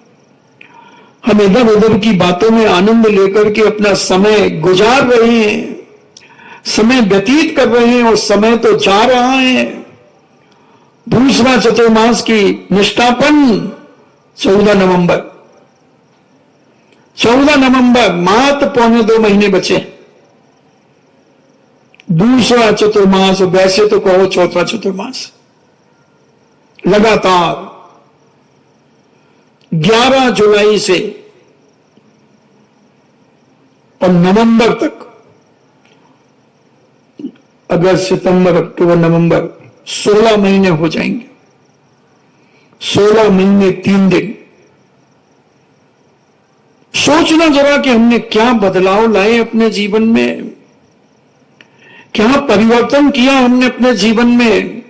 [SPEAKER 1] हम इधर उधर की बातों में आनंद लेकर के अपना समय गुजार रहे हैं, समय व्यतीत कर रहे हैं और समय तो जा रहा है। दूसरा चतुर्मास की निष्ठापन 14 नवंबर, 14 नवंबर, मात्र 1.25 महीने बचे। दूसरा चतुर्मास, वैसे तो कहो चौथा चतुर्मास, लगातार 11 जुलाई से और नवंबर तक, अगस्त सितंबर अक्टूबर नवंबर, 16 महीने हो जाएंगे। 16 महीने 3 दिन। सोचना जरा कि हमने क्या बदलाव लाए अपने जीवन में, क्या परिवर्तन किया हमने अपने जीवन में।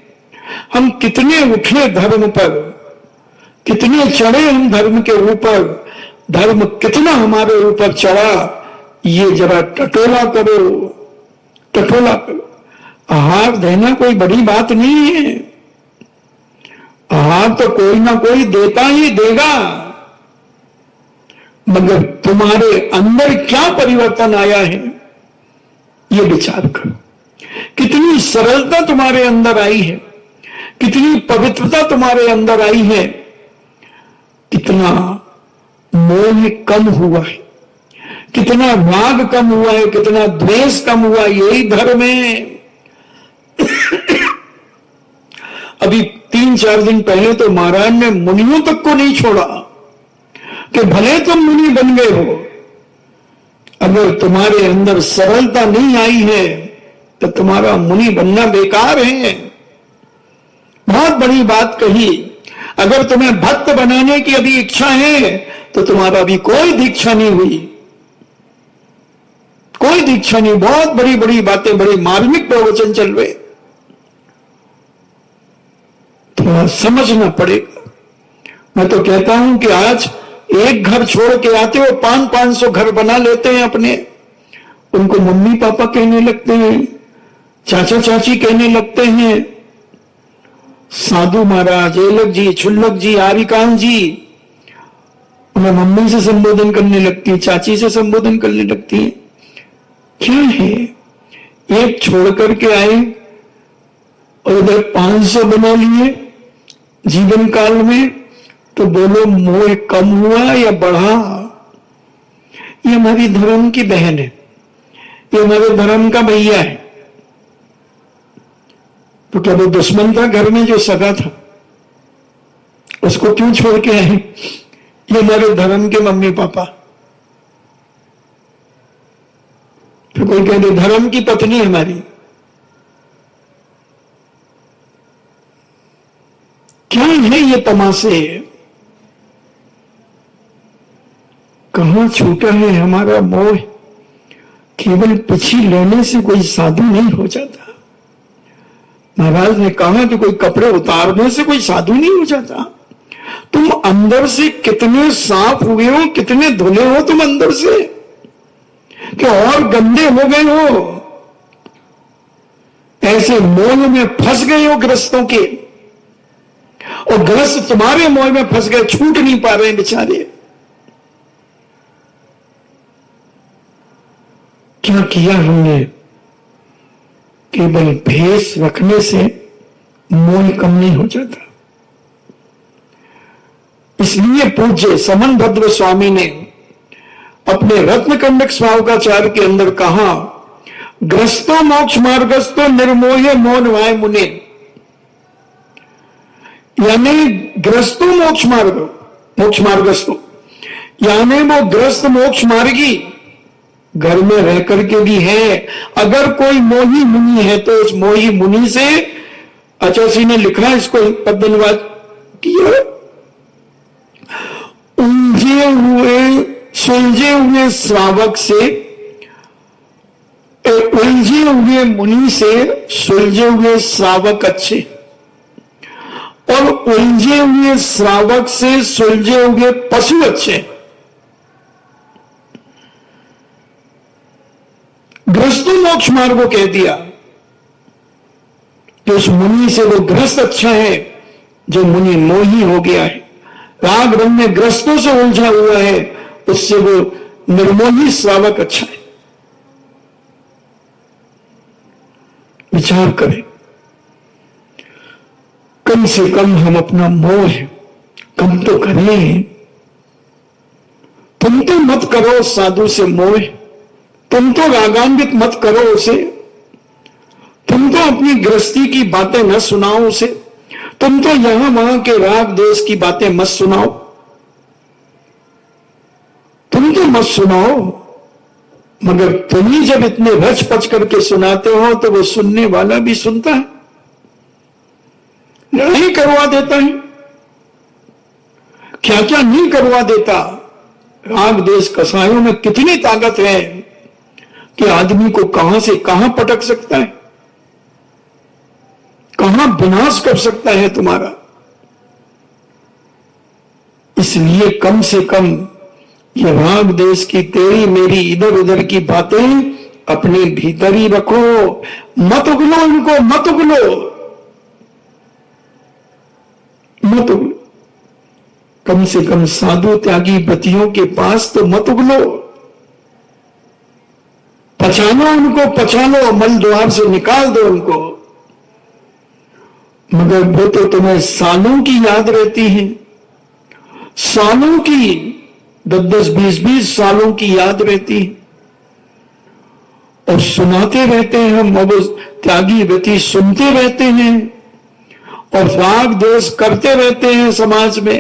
[SPEAKER 1] हम कितने उठे धर्म पर, कितने चढ़े हम धर्म के ऊपर, धर्म कितना हमारे ऊपर चढ़ा, ये जरा टटोला करो, टटोला करो। आहार देना कोई बड़ी बात नहीं है, आहार तो कोई ना कोई देता ही देगा, मगर तुम्हारे अंदर क्या परिवर्तन आया है ये विचार करो। कितनी सरलता तुम्हारे अंदर आई है, कितनी पवित्रता तुम्हारे अंदर आई है, कितना मोह कम हुआ है, कितना राग कम हुआ है, कितना द्वेष कम हुआ। यही धर्म है। अभी 3-4 दिन पहले तो महाराज ने मुनियों तक को नहीं छोड़ा कि भले तुम मुनि बन गए हो, अगर तुम्हारे अंदर सरलता नहीं आई है तो तुम्हारा मुनि बनना बेकार है। बहुत बड़ी बात कही। अगर तुम्हें भक्त बनाने की अभी इच्छा है तो तुम्हारा अभी कोई दीक्षा नहीं हुई, कोई दीक्षा नहीं। बहुत बड़ी बड़ी बातें, बड़े मार्मिक प्रवचन चल रहे, थोड़ा समझना पड़ेगा। मैं तो कहता हूं कि आज एक घर छोड़ के आते हो 500-500 घर बना लेते हैं अपने, उनको मम्मी पापा कहने लगते हैं, चाचा चाची कहने लगते हैं, साधु महाराज, एलक जी, छुल्लक जी, आरिकान जी, उन्हें मम्मी से संबोधन करने लगती है, चाची से संबोधन करने लगती है। क्या है, एक छोड़ करके आए और उधर 500 बना लिए जीवन काल में, तो बोलो मोह कम हुआ या बढ़ा? ये हमारी धर्म की बहन है, ये हमारे धर्म का भैया है। तो क्या वो दुश्मन था घर में जो सगा था, उसको क्यों छोड़ के आए? ये हमारे धर्म के मम्मी पापा। तो कोई कहते धर्म की पत्नी हमारी। क्या है ये तमाशे? कहां छूटा है हमारा मोह? केवल पिछी लेने से कोई साधु नहीं हो जाता। महाराज ने कहा कि कोई कपड़े उतारने से कोई साधु नहीं हो जाता। तुम अंदर से कितने साफ हुए हो, कितने धुले हो तुम अंदर से, कि और गंदे हो गए हो, ऐसे मोह में फंस गए हो ग्रस्तों के, और ग्रस्त तुम्हारे मोह में फंस गए, छूट नहीं पा रहे बेचारे। क्या किया हमने? केवल भेष रखने से मोह कम नहीं हो जाता। इसलिए पूज्य समन भद्र स्वामी ने अपने रत्नकंडक श्रावकाचार्य के अंदर कहा, ग्रस्तो मोक्ष मार्गस्तो निर्मोह मौन वाय मुने, यानी ग्रस्तो मोक्ष मार्गस्तो, यानी वो ग्रस्त मोक्ष मार्गी घर में रह करके भी है। अगर कोई मोही मुनि है तो उस मोही मुनि से, आचार्य ने लिखा इसको पद्यनुवाद किया, सुलझे हुए श्रावक से, उलझे हुए मुनि से सुलझे हुए श्रावक अच्छे, और उलझे हुए श्रावक से सुलझे हुए पशु अच्छे। ग्रस्त मोक्ष मार्ग को कह दिया कि उस मुनि से वो ग्रस्त अच्छा है जो मुनि मोही हो गया है, राग रंग में ग्रस्तों से उलझा हुआ है, उससे वो निर्मोही श्रावक अच्छा है। विचार करें, कम से कम हम अपना मोह कम तो करें। तुम तो मत करो साधु से मोह, तुम तो रागान्वित मत करो उसे, तुम तो अपनी गृहस्थी की बातें न सुनाओ उसे, तुम तो यहां वहां के राग देश की बातें मत सुनाओ, तुम तो मत सुनाओ। मगर तुम ही जब इतने रच पच करके सुनाते हो तो वो सुनने वाला भी सुनता है, नहीं करवा देता है। क्या क्या नहीं करवा देता। राग देश कसायों में कितनी ताकत है कि आदमी को कहां से कहां पटक सकता है, कहां विनाश कर सकता है तुम्हारा। इसलिए कम से कम ये राग देश की तेरी मेरी इधर उधर की बातें अपने भीतर ही रखो, मत उगलो इनको, मत उगलो, मत उगलो। कम से कम साधु त्यागी व्रतियों के पास तो मत उगलो, पहचानो उनको, पहचानो, मल द्वार से निकाल दो उनको। मगर वो तो तुम्हें सालों की याद रहती है, सालों की, 10-10, 20-20 सालों की याद रहती है, और सुनाते रहते हैं हम। अब त्यागी व्रती सुनते रहते हैं और राग देश करते रहते हैं, समाज में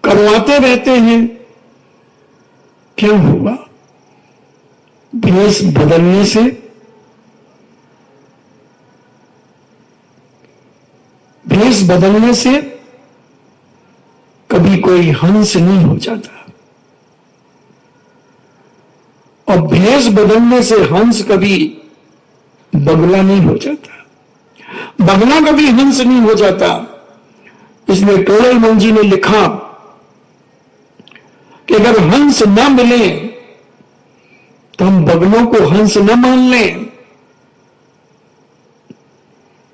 [SPEAKER 1] करवाते रहते हैं। क्या हुआ? भेष बदलने से, भेष बदलने से कभी कोई हंस नहीं हो जाता, और भेष बदलने से हंस कभी बगला नहीं हो जाता, बगला कभी हंस नहीं हो जाता। इसलिए टोडरमल जी ने लिखा कि अगर हंस न मिले तो हम बगलों को हंस न मान लें,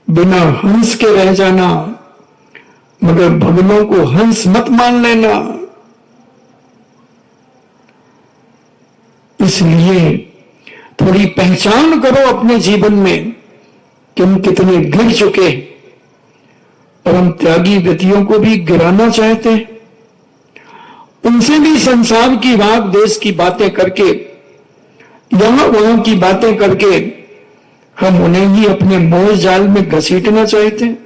[SPEAKER 1] बिना हंस के रह जाना, मगर बगलों को हंस मत मान लेना। इसलिए थोड़ी पहचान करो अपने जीवन में कि हम कितने गिर चुके हैं, और हम त्यागी व्यक्तियों को भी गिराना चाहते हैं। उनसे भी संसार की राग देश की बातें करके, यहां वहां की बातें करके हम उन्हें ही अपने मोह जाल में घसीटना चाहते हैं।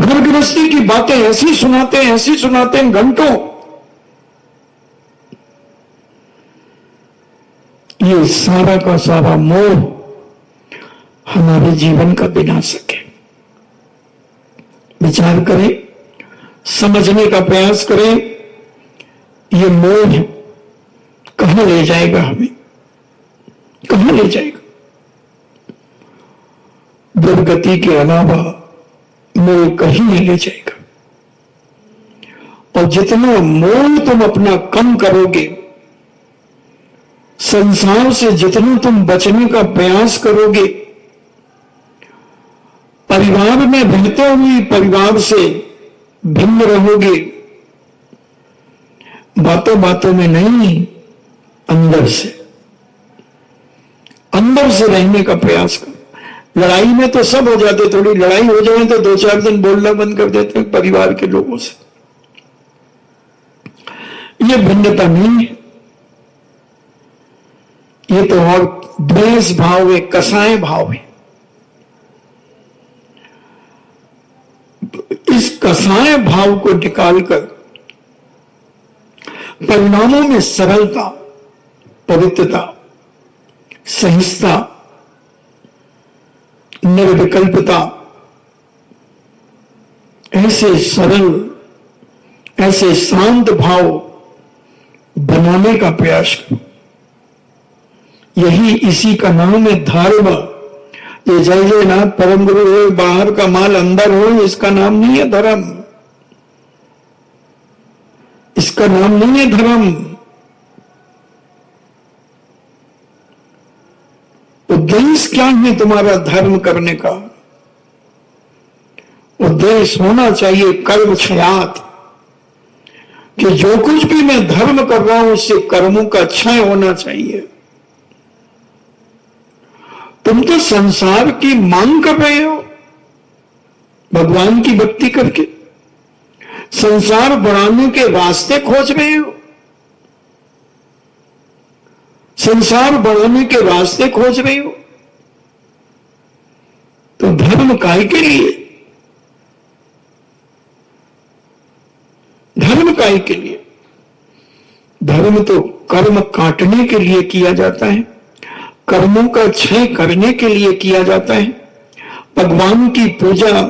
[SPEAKER 1] घर गृहस्थी की बातें ऐसी सुनाते हैं, ऐसी सुनाते हैं घंटों। ये सारा का सारा मोह हमारे जीवन का विनाशक है। विचार करें, समझने का प्रयास करें, ये मोह कहां ले जाएगा हमें, कहां ले जाएगा। दुर्गति के अलावा मोह कहीं नहीं ले जाएगा। और जितना मोह तुम अपना कम करोगे, संसार से जितना तुम बचने का प्रयास करोगे, परिवार में रहते हुए परिवार से भिन्न रहोगे, बातों बातों में नहीं, अंदर से रहने का प्रयास करो। लड़ाई में तो सब हो जाते, थोड़ी लड़ाई हो जाए तो 2-4 दिन बोलना बंद कर देते हैं परिवार के लोगों से। ये भिन्नता नहीं है, ये तो और द्वेष भाव है, कसाय भाव है। इस कसाय भाव को निकालकर परिणामों में सरलता, पवित्रता, सहिष्णुता, निर्विकल्पता, ऐसे सरल, ऐसे शांत भाव बनाने का प्रयास करो। यही इसी का नाम है धर्म। ये जय जयनाथ परम गुरु हो, बाहर का माल अंदर हो, इसका नाम नहीं है धर्म, इसका नाम नहीं है धर्म। उद्देश्य क्या है तुम्हारा धर्म करने का? उद्देश्य होना चाहिए कर्म क्षयात, कि जो कुछ भी मैं धर्म कर रहा हूं उससे कर्मों का क्षय होना चाहिए। तुम तो संसार की मांग कर रहे हो भगवान की भक्ति करके, संसार बढ़ाने के रास्ते खोज रहे हो, संसार बढ़ाने के रास्ते खोज रहे हो। तो धर्म काहे के लिए? धर्म काहे के लिए? धर्म तो कर्म काटने के लिए किया जाता है, कर्मों का क्षय करने के लिए किया जाता है। भगवान की पूजा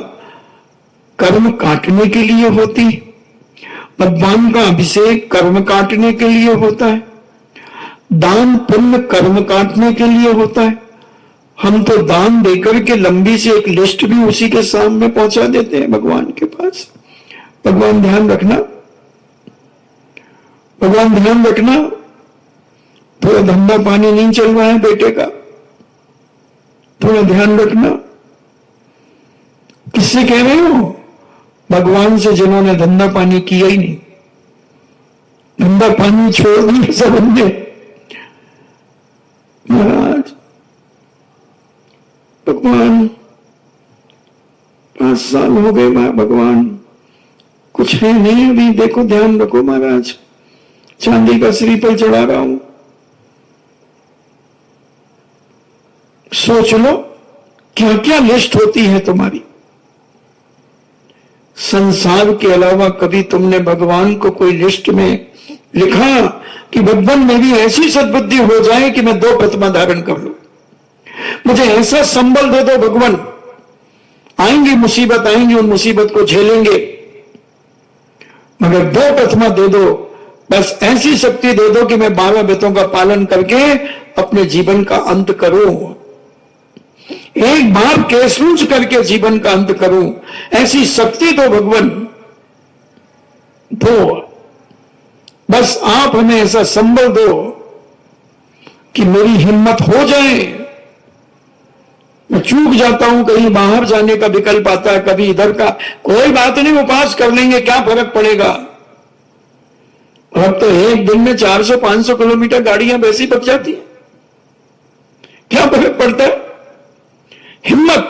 [SPEAKER 1] कर्म काटने के लिए होती है, भगवान का अभिषेक कर्म काटने के लिए होता है, दान पुण्य कर्म काटने के लिए होता है। हम तो दान देकर के लंबी से एक लिस्ट भी उसी के सामने पहुंचा देते हैं भगवान के पास। भगवान ध्यान रखना, भगवान ध्यान रखना, थोड़ा धंधा पानी नहीं चल रहा है बेटे का, थोड़ा ध्यान रखना। किससे कह रहे हो? भगवान से, जिन्होंने धंधा पानी किया ही नहीं, धंधा पानी छोड़ दिया सब हमने। महाराज भगवान 5 साल हो गए, भगवान कुछ है नहीं अभी, देखो ध्यान रखो महाराज, चांदी का श्रीफल चढ़ा रहा हूं। सोच लो क्या क्या लिस्ट होती है तुम्हारी। संसार के अलावा कभी तुमने भगवान को कोई लिस्ट में लिखा कि भगवान मेरी ऐसी सद्बुद्धि हो जाए कि मैं 2 प्रतिमा धारण कर लूं, मुझे ऐसा संबल दे दो भगवान, आएंगी मुसीबत, आएंगी उन मुसीबत को झेलेंगे, मगर 2 प्रतिमा दे दो, बस ऐसी शक्ति दे दो कि मैं 12 व्रतों का पालन करके अपने जीवन का अंत करूं, एक बार केसूंच करके जीवन का अंत करूं, ऐसी शक्ति दो भगवान, दो। बस आप हमें ऐसा संबल दो कि मेरी हिम्मत हो जाए। मैं चूक जाता हूं, कहीं बाहर जाने का विकल्प आता है, कभी इधर का, कोई बात नहीं, उपास कर लेंगे, क्या फर्क पड़ेगा। अब तो एक दिन में 400-500 किलोमीटर गाड़ियां वैसी बच जाती हैं, क्या फर्क पड़ता है। हिम्मत,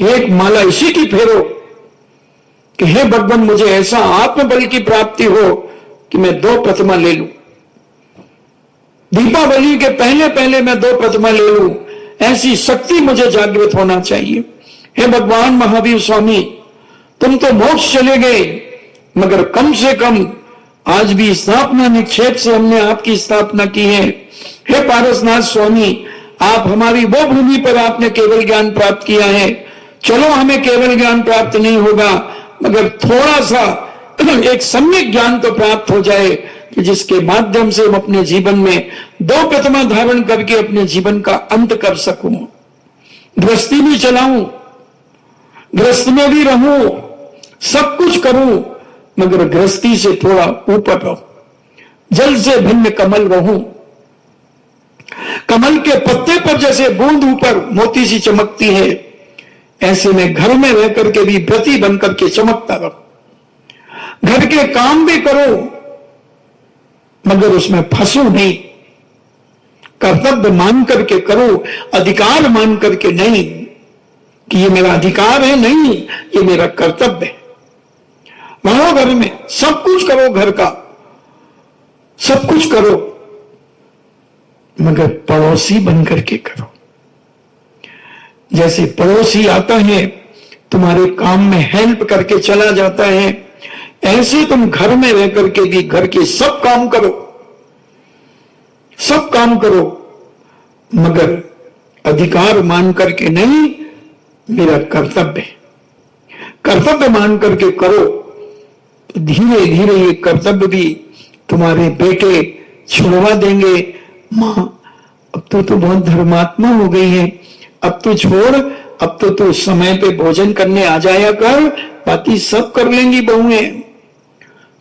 [SPEAKER 1] एक माला इसी की फेरो कि हे भगवान मुझे ऐसा आत्मबल की प्राप्ति हो कि मैं 2 प्रतिमा ले लूं, दीपावली के पहले पहले मैं 2 प्रतिमा ले लूं, ऐसी शक्ति मुझे जागृत होना चाहिए। हे भगवान महावीर स्वामी, तुम तो मोक्ष चले गए, मगर कम से कम आज भी स्थापना निक्षेप से हमने आपकी स्थापना की है। हे पारसनाथ स्वामी, आप हमारी वो भूमि पर आपने केवल ज्ञान प्राप्त किया है, चलो हमें केवल ज्ञान प्राप्त नहीं होगा, मगर थोड़ा सा एक सम्यक ज्ञान तो प्राप्त हो जाए कि जिसके माध्यम से हम अपने जीवन में 2 प्रतिमा धारण करके अपने जीवन का अंत कर सकूं, गृहस्थी भी चलाऊं, गृहस्थ में भी रहूं, सब कुछ करूं, मगर गृहस्थी से थोड़ा ऊपर रहूं, जल से भिन्न कमल रहूं, कमल के पत्ते पर जैसे बूंद ऊपर मोती सी चमकती है, ऐसे में घर में रह करके भी व्रती बनकर के चमकता रहो, घर के काम भी करो, मगर उसमें फंसो नहीं, कर्तव्य मान करके करो, अधिकार मान करके नहीं कि ये मेरा अधिकार है, नहीं, ये मेरा कर्तव्य है। रहो घर में, सब कुछ करो, घर का सब कुछ करो, मगर पड़ोसी बन करके करो। जैसे पड़ोसी आता है तुम्हारे काम में हेल्प करके चला जाता है, ऐसे तुम घर में रह करके भी घर के सब काम करो, सब काम करो, मगर अधिकार मान करके नहीं, मेरा कर्तव्य है, कर्तव्य मान करके करो। तो धीरे धीरे ये कर्तव्य भी तुम्हारे बेटे छुड़वा देंगे। मां अब तो बहुत धर्मात्मा हो गई है, अब तो छोड़, अब तो समय पे भोजन करने आ जाया कर, बाकी सब कर लेंगी बहुएं,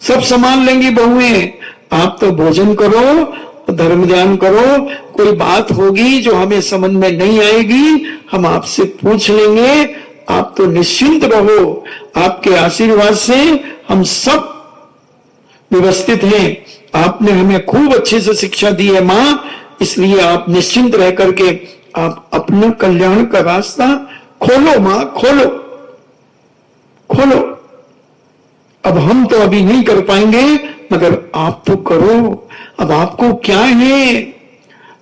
[SPEAKER 1] सब संभाल लेंगी बहुएं, आप तो भोजन करो, धर्म ध्यान करो, कोई बात होगी जो हमें समझ में नहीं आएगी हम आपसे पूछ लेंगे, आप तो निश्चिंत रहो, आपके आशीर्वाद से हम सब व्यवस्थित हैं, आपने हमें खूब अच्छे से शिक्षा दी है मां, इसलिए आप निश्चिंत रह करके आप अपना कल्याण का रास्ता खोलो मां, खोलो खोलो। अब हम तो अभी नहीं कर पाएंगे, मगर आप तो करो, अब आपको क्या है,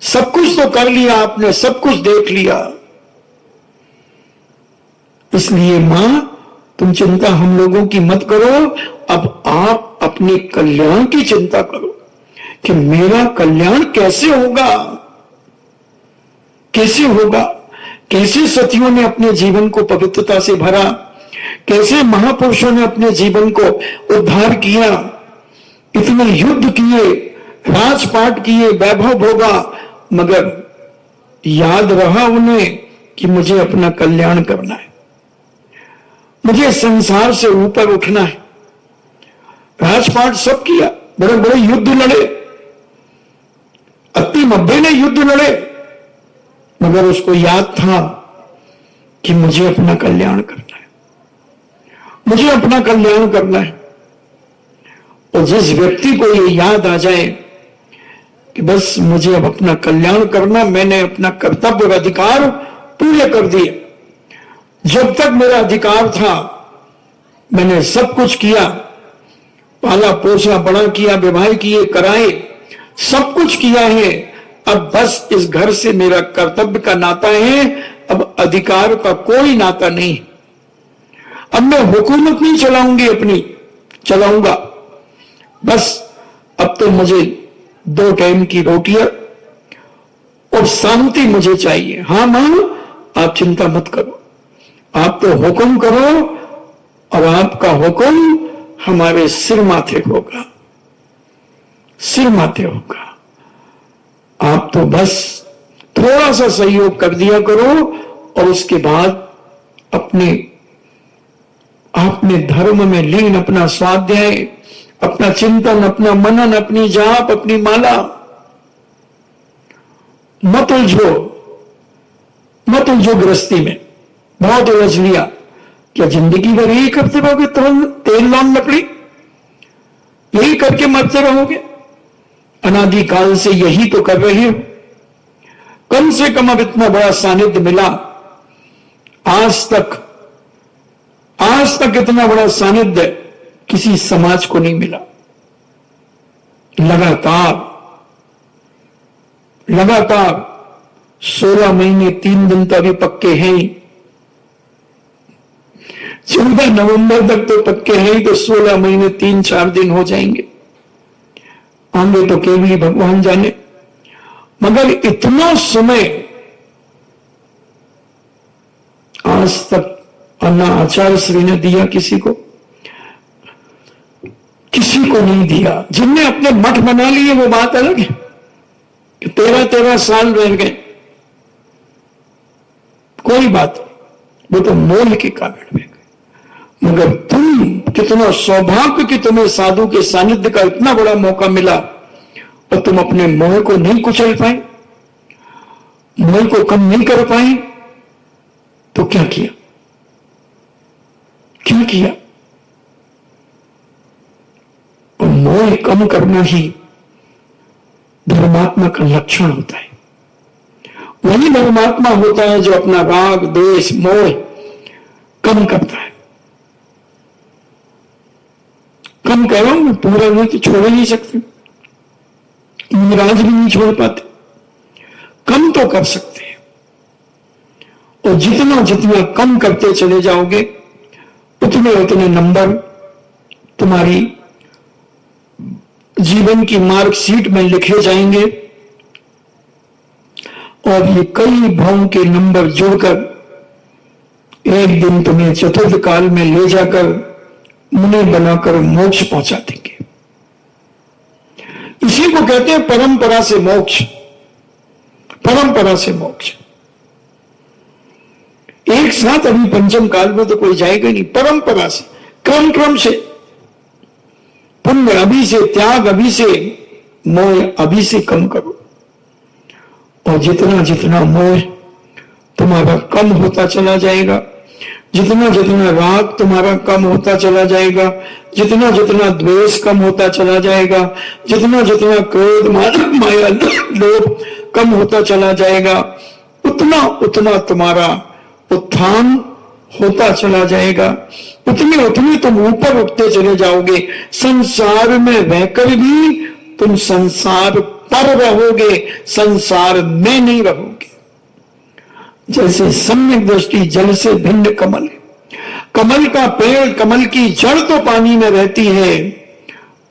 [SPEAKER 1] सब कुछ तो कर लिया आपने, सब कुछ देख लिया। इसलिए मां तुम चिंता हम लोगों की मत करो, अब आप अपने कल्याण की चिंता करो कि मेरा कल्याण कैसे होगा, कैसे होगा, कैसे सतियों ने अपने जीवन को पवित्रता से भरा, कैसे महापुरुषों ने अपने जीवन को उद्धार किया, इतने युद्ध किए, राजपाट किए, वैभव भोगा, मगर याद रहा उन्हें कि मुझे अपना कल्याण करना है, मुझे संसार से ऊपर उठना है। राजपाट सब किया, बड़े बड़े युद्ध लड़े, अति नब्बे ने युद्ध लड़े, मगर उसको याद था कि मुझे अपना कल्याण करना है, मुझे अपना कल्याण करना है। और जिस व्यक्ति को ये याद आ जाए कि बस मुझे अब अपना कल्याण करना, मैंने अपना कर्तव्य और अधिकार पूरे कर दिए, जब तक मेरा अधिकार था मैंने सब कुछ किया, पाला पोसा, बड़ा किया, विवाह किए, कराए, सब कुछ किया है, अब बस इस घर से मेरा कर्तव्य का नाता है, अब अधिकार का कोई नाता नहीं। अब मैं हुकूमत नहीं चलाऊंगी अपनी, चलाऊंगा बस, अब तो मुझे 2 टाइम की रोटियां और शांति मुझे चाहिए। हाँ मां आप चिंता मत करो, आप तो हुक्म करो और आपका हुक्म हमारे सिर माथे होगा, सिर माथे होगा। आप तो बस थोड़ा सा सहयोग कर दिया करो और उसके बाद अपने धर्म में लीन, अपना स्वाध्याय, अपना चिंतन, अपना मनन, अपनी जाप, अपनी माला, मत उलझो गृहस्थी में। बहुत उलझ लिया, क्या जिंदगी भर यही करते रहोगे, तेल लाम लकड़ी यही करके मरते रहोगे? अनादिकाल से यही तो कर रहे हो। कम से कम अब इतना बड़ा सानिध्य मिला, आज तक इतना बड़ा सानिध्य किसी समाज को नहीं मिला। लगातार 16 महीने 3 दिन तो अभी पक्के हैं ही, 14 नवंबर तक तो पक्के हैं ही, तो 16 महीने 3-4 दिन हो जाएंगे, आगे तो केवल भगवान जाने। मगर इतना समय आज तक अन्ना आचार्य श्री ने दिया किसी को नहीं दिया। जिनने अपने मठ बना लिए वो बात अलग है कि 13 साल रह गए, कोई बात नहीं, वो तो मोह के कारण रह गए। मगर तुम कितना सौभाग्य कि तुम्हें साधु के सानिध्य का इतना बड़ा मौका मिला और तुम अपने मोह को नहीं कुचल पाए, मोह को कम नहीं कर पाए, तो क्या किया? और मोह कम करना ही धर्मात्मा का लक्षण होता है। वही परमात्मा होता है जो अपना राग द्वेष मोह कम करता है। कम कह रहा हूं, पूरा नहीं तो छोड़ नहीं सकते, मिराज भी नहीं छोड़ पाते, कम तो कर सकते हैं। और जितना जितना कम करते चले जाओगे उतने उतने नंबर तुम्हारी जीवन की मार्कशीट में लिखे जाएंगे और ये कई भावों के नंबर जोड़कर एक दिन तुम्हें चतुर्थ काल में ले जाकर मुनि बनाकर मोक्ष पहुंचा देंगे। इसी को कहते हैं परंपरा से मोक्ष। परंपरा से मोक्ष एक साथ अभी पंचम काल में तो कोई जाएगा नहीं, परंपरा से, क्रम क्रम से, पुण्य अभी से, त्याग अभी से, मोह अभी से कम करो। और जितना जितना मोह तुम्हारा कम होता चला जाएगा, जितना जितना राग तुम्हारा कम होता चला जाएगा, जितना जितना द्वेष कम होता चला जाएगा, जितना जितना क्रोध माया लोभ कम होता चला जाएगा, उतना उतना तुम्हारा उत्थान होता चला जाएगा, उतने उतने तुम ऊपर उठते चले जाओगे। संसार में रहकर भी तुम संसार पर रहोगे, संसार में नहीं रहोगे। जैसे सम्यक दृष्टि जल से भिन्न कमल है। कमल का पेड़, कमल की जड़ तो पानी में रहती है,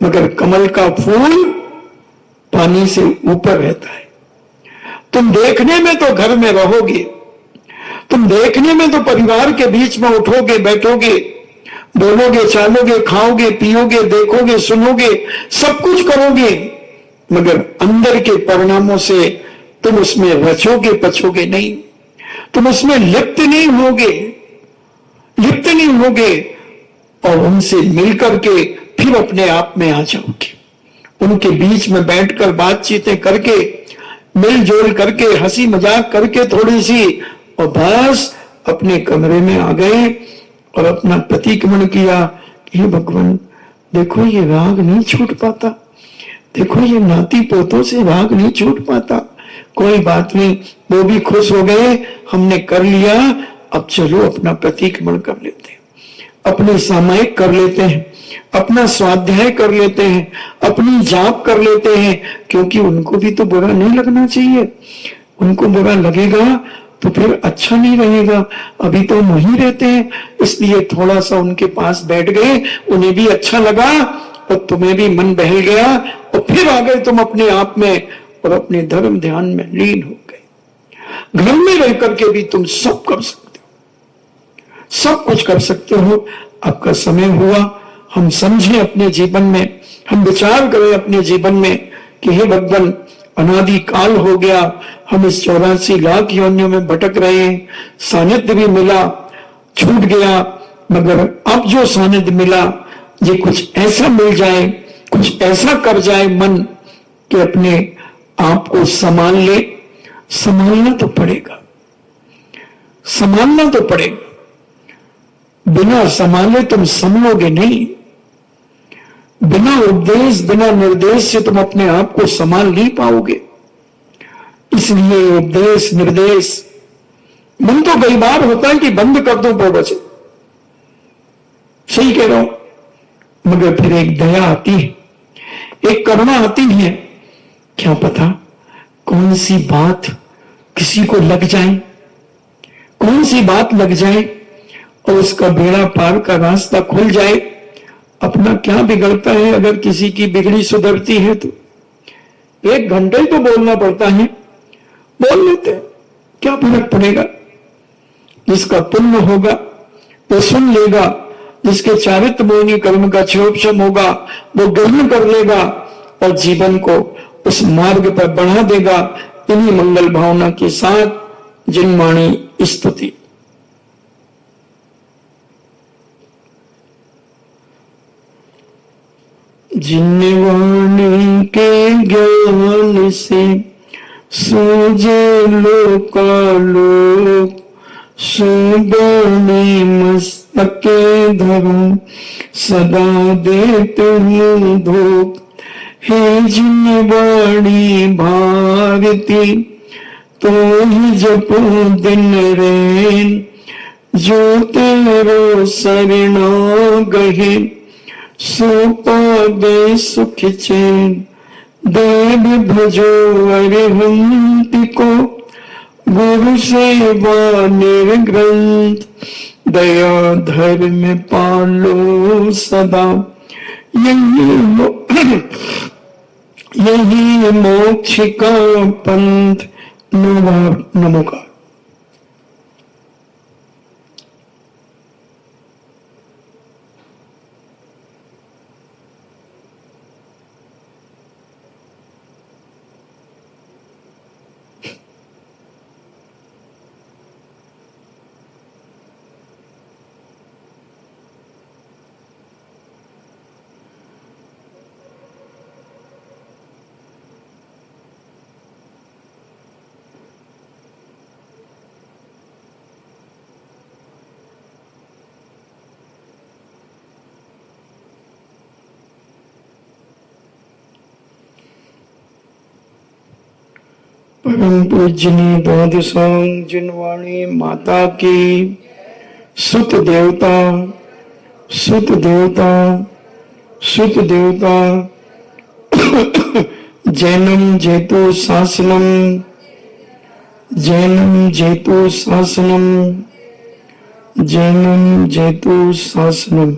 [SPEAKER 1] मगर कमल का फूल पानी से ऊपर रहता है। तुम देखने में तो घर में रहोगे, तुम देखने में तो परिवार के बीच में उठोगे बैठोगे, बोलोगे चालोगे, खाओगे पियोगे, देखोगे सुनोगे, सब कुछ करोगे, मगर अंदर के परिणामों से तुम उसमें रचोगे पचोगे नहीं, तुम उसमें लिप्त नहीं होगे, लिप्त नहीं होगे। और उनसे मिलकर के फिर अपने आप में आ जाओगे। उनके बीच में बैठकर बातचीतें करके, मिलजुल करके, हंसी मजाक करके थोड़ी सी, और बस अपने कमरे में आ गए और अपना प्रतिक्रमण किया कि हे भगवान, देखो ये राग नहीं छूट पाता, देखो ये नाती पोतों से राग नहीं छूट पाता, कोई बात नहीं, वो भी खुश हो गए, हमने कर लिया, अब चलो अपना प्रतिक्रमण कर लेते हैं, अपने सामायिक कर लेते हैं, अपना स्वाध्याय कर लेते हैं, अपनी जाप कर लेते हैं, क्योंकि उनको भी तो बुरा नहीं लगना चाहिए। उनको बुरा लगेगा तो फिर अच्छा नहीं रहेगा। अभी तो हम वहीं रहते हैं, इसलिए थोड़ा सा उनके पास बैठ गए, उन्हें भी अच्छा लगा और तुम्हें भी मन बहल गया, और फिर आ गए तुम अपने आप में और अपने धर्म ध्यान में लीन हो गए। घर में रह करके भी तुम सब कर सकते हो, सब कुछ कर सकते हो। आपका समय हुआ, हम समझें अपने जीवन में, हम विचार करें अपने जीवन में कि हे भगवान, अनादि काल हो गया, हम इस 84 लाख योनियों में भटक रहे हैं, सानिध्य भी मिला, छूट गया, मगर अब जो सानिध्य मिला, ये कुछ ऐसा मिल जाए, कुछ ऐसा कर जाए मन कि अपने आप को संभाल ले। संभालना तो पड़ेगा, संभालना तो पड़ेगा। बिना संभाले तुम संभलोगे नहीं। बिना उपदेश, बिना निर्देश से तुम अपने आप को संभाल नहीं पाओगे। इसलिए उपदेश निर्देश, मन तो कई बार होता है कि बंद कर दो पौधों से, सही कह रहा हूं, मगर फिर एक दया आती है, एक करुणा आती है। क्या पता कौन सी बात किसी को लग जाए, कौन सी बात लग जाए और उसका बेड़ा पार का रास्ता खुल जाए। अपना क्या बिगड़ता है अगर किसी की बिगड़ी सुधरती है तो? 1 घंटे ही तो बोलना पड़ता है, बोल लेते हैं, क्या फर्क पड़ेगा। जिसका पुण्य होगा वो सुन लेगा, जिसके चारित्र मोहिनी कर्म का क्षोभशम होगा वो ग्रहण कर लेगा और जीवन को उस मार्ग पर बढ़ा देगा। इन्हीं मंगल भावना के साथ जिनवाणी स्तुति। जिनवाणी के ज्ञान से सूझे लोकालोक, सुबानी मस्तके धरूं सदा देते हूं धोख। हे जिनवाणी भारती तो ही जपो दिन रैन, जो तेरो शरणा गहे, सो पावे सुख चैन। देव भजो अरिहंत को, गुरु सेवा निर्ग्रंथ। दया धर्म पालो सदा, यही मोक्ष का पंथ। नमोकार। परम पूजनीय द्वादशांग जिनवाणी माता की सुत देवता, सुत देवता, सुत देवता। जैनम जेतु शासनम, जैनम जेतु शासनम, जैनम जेतु शासनम।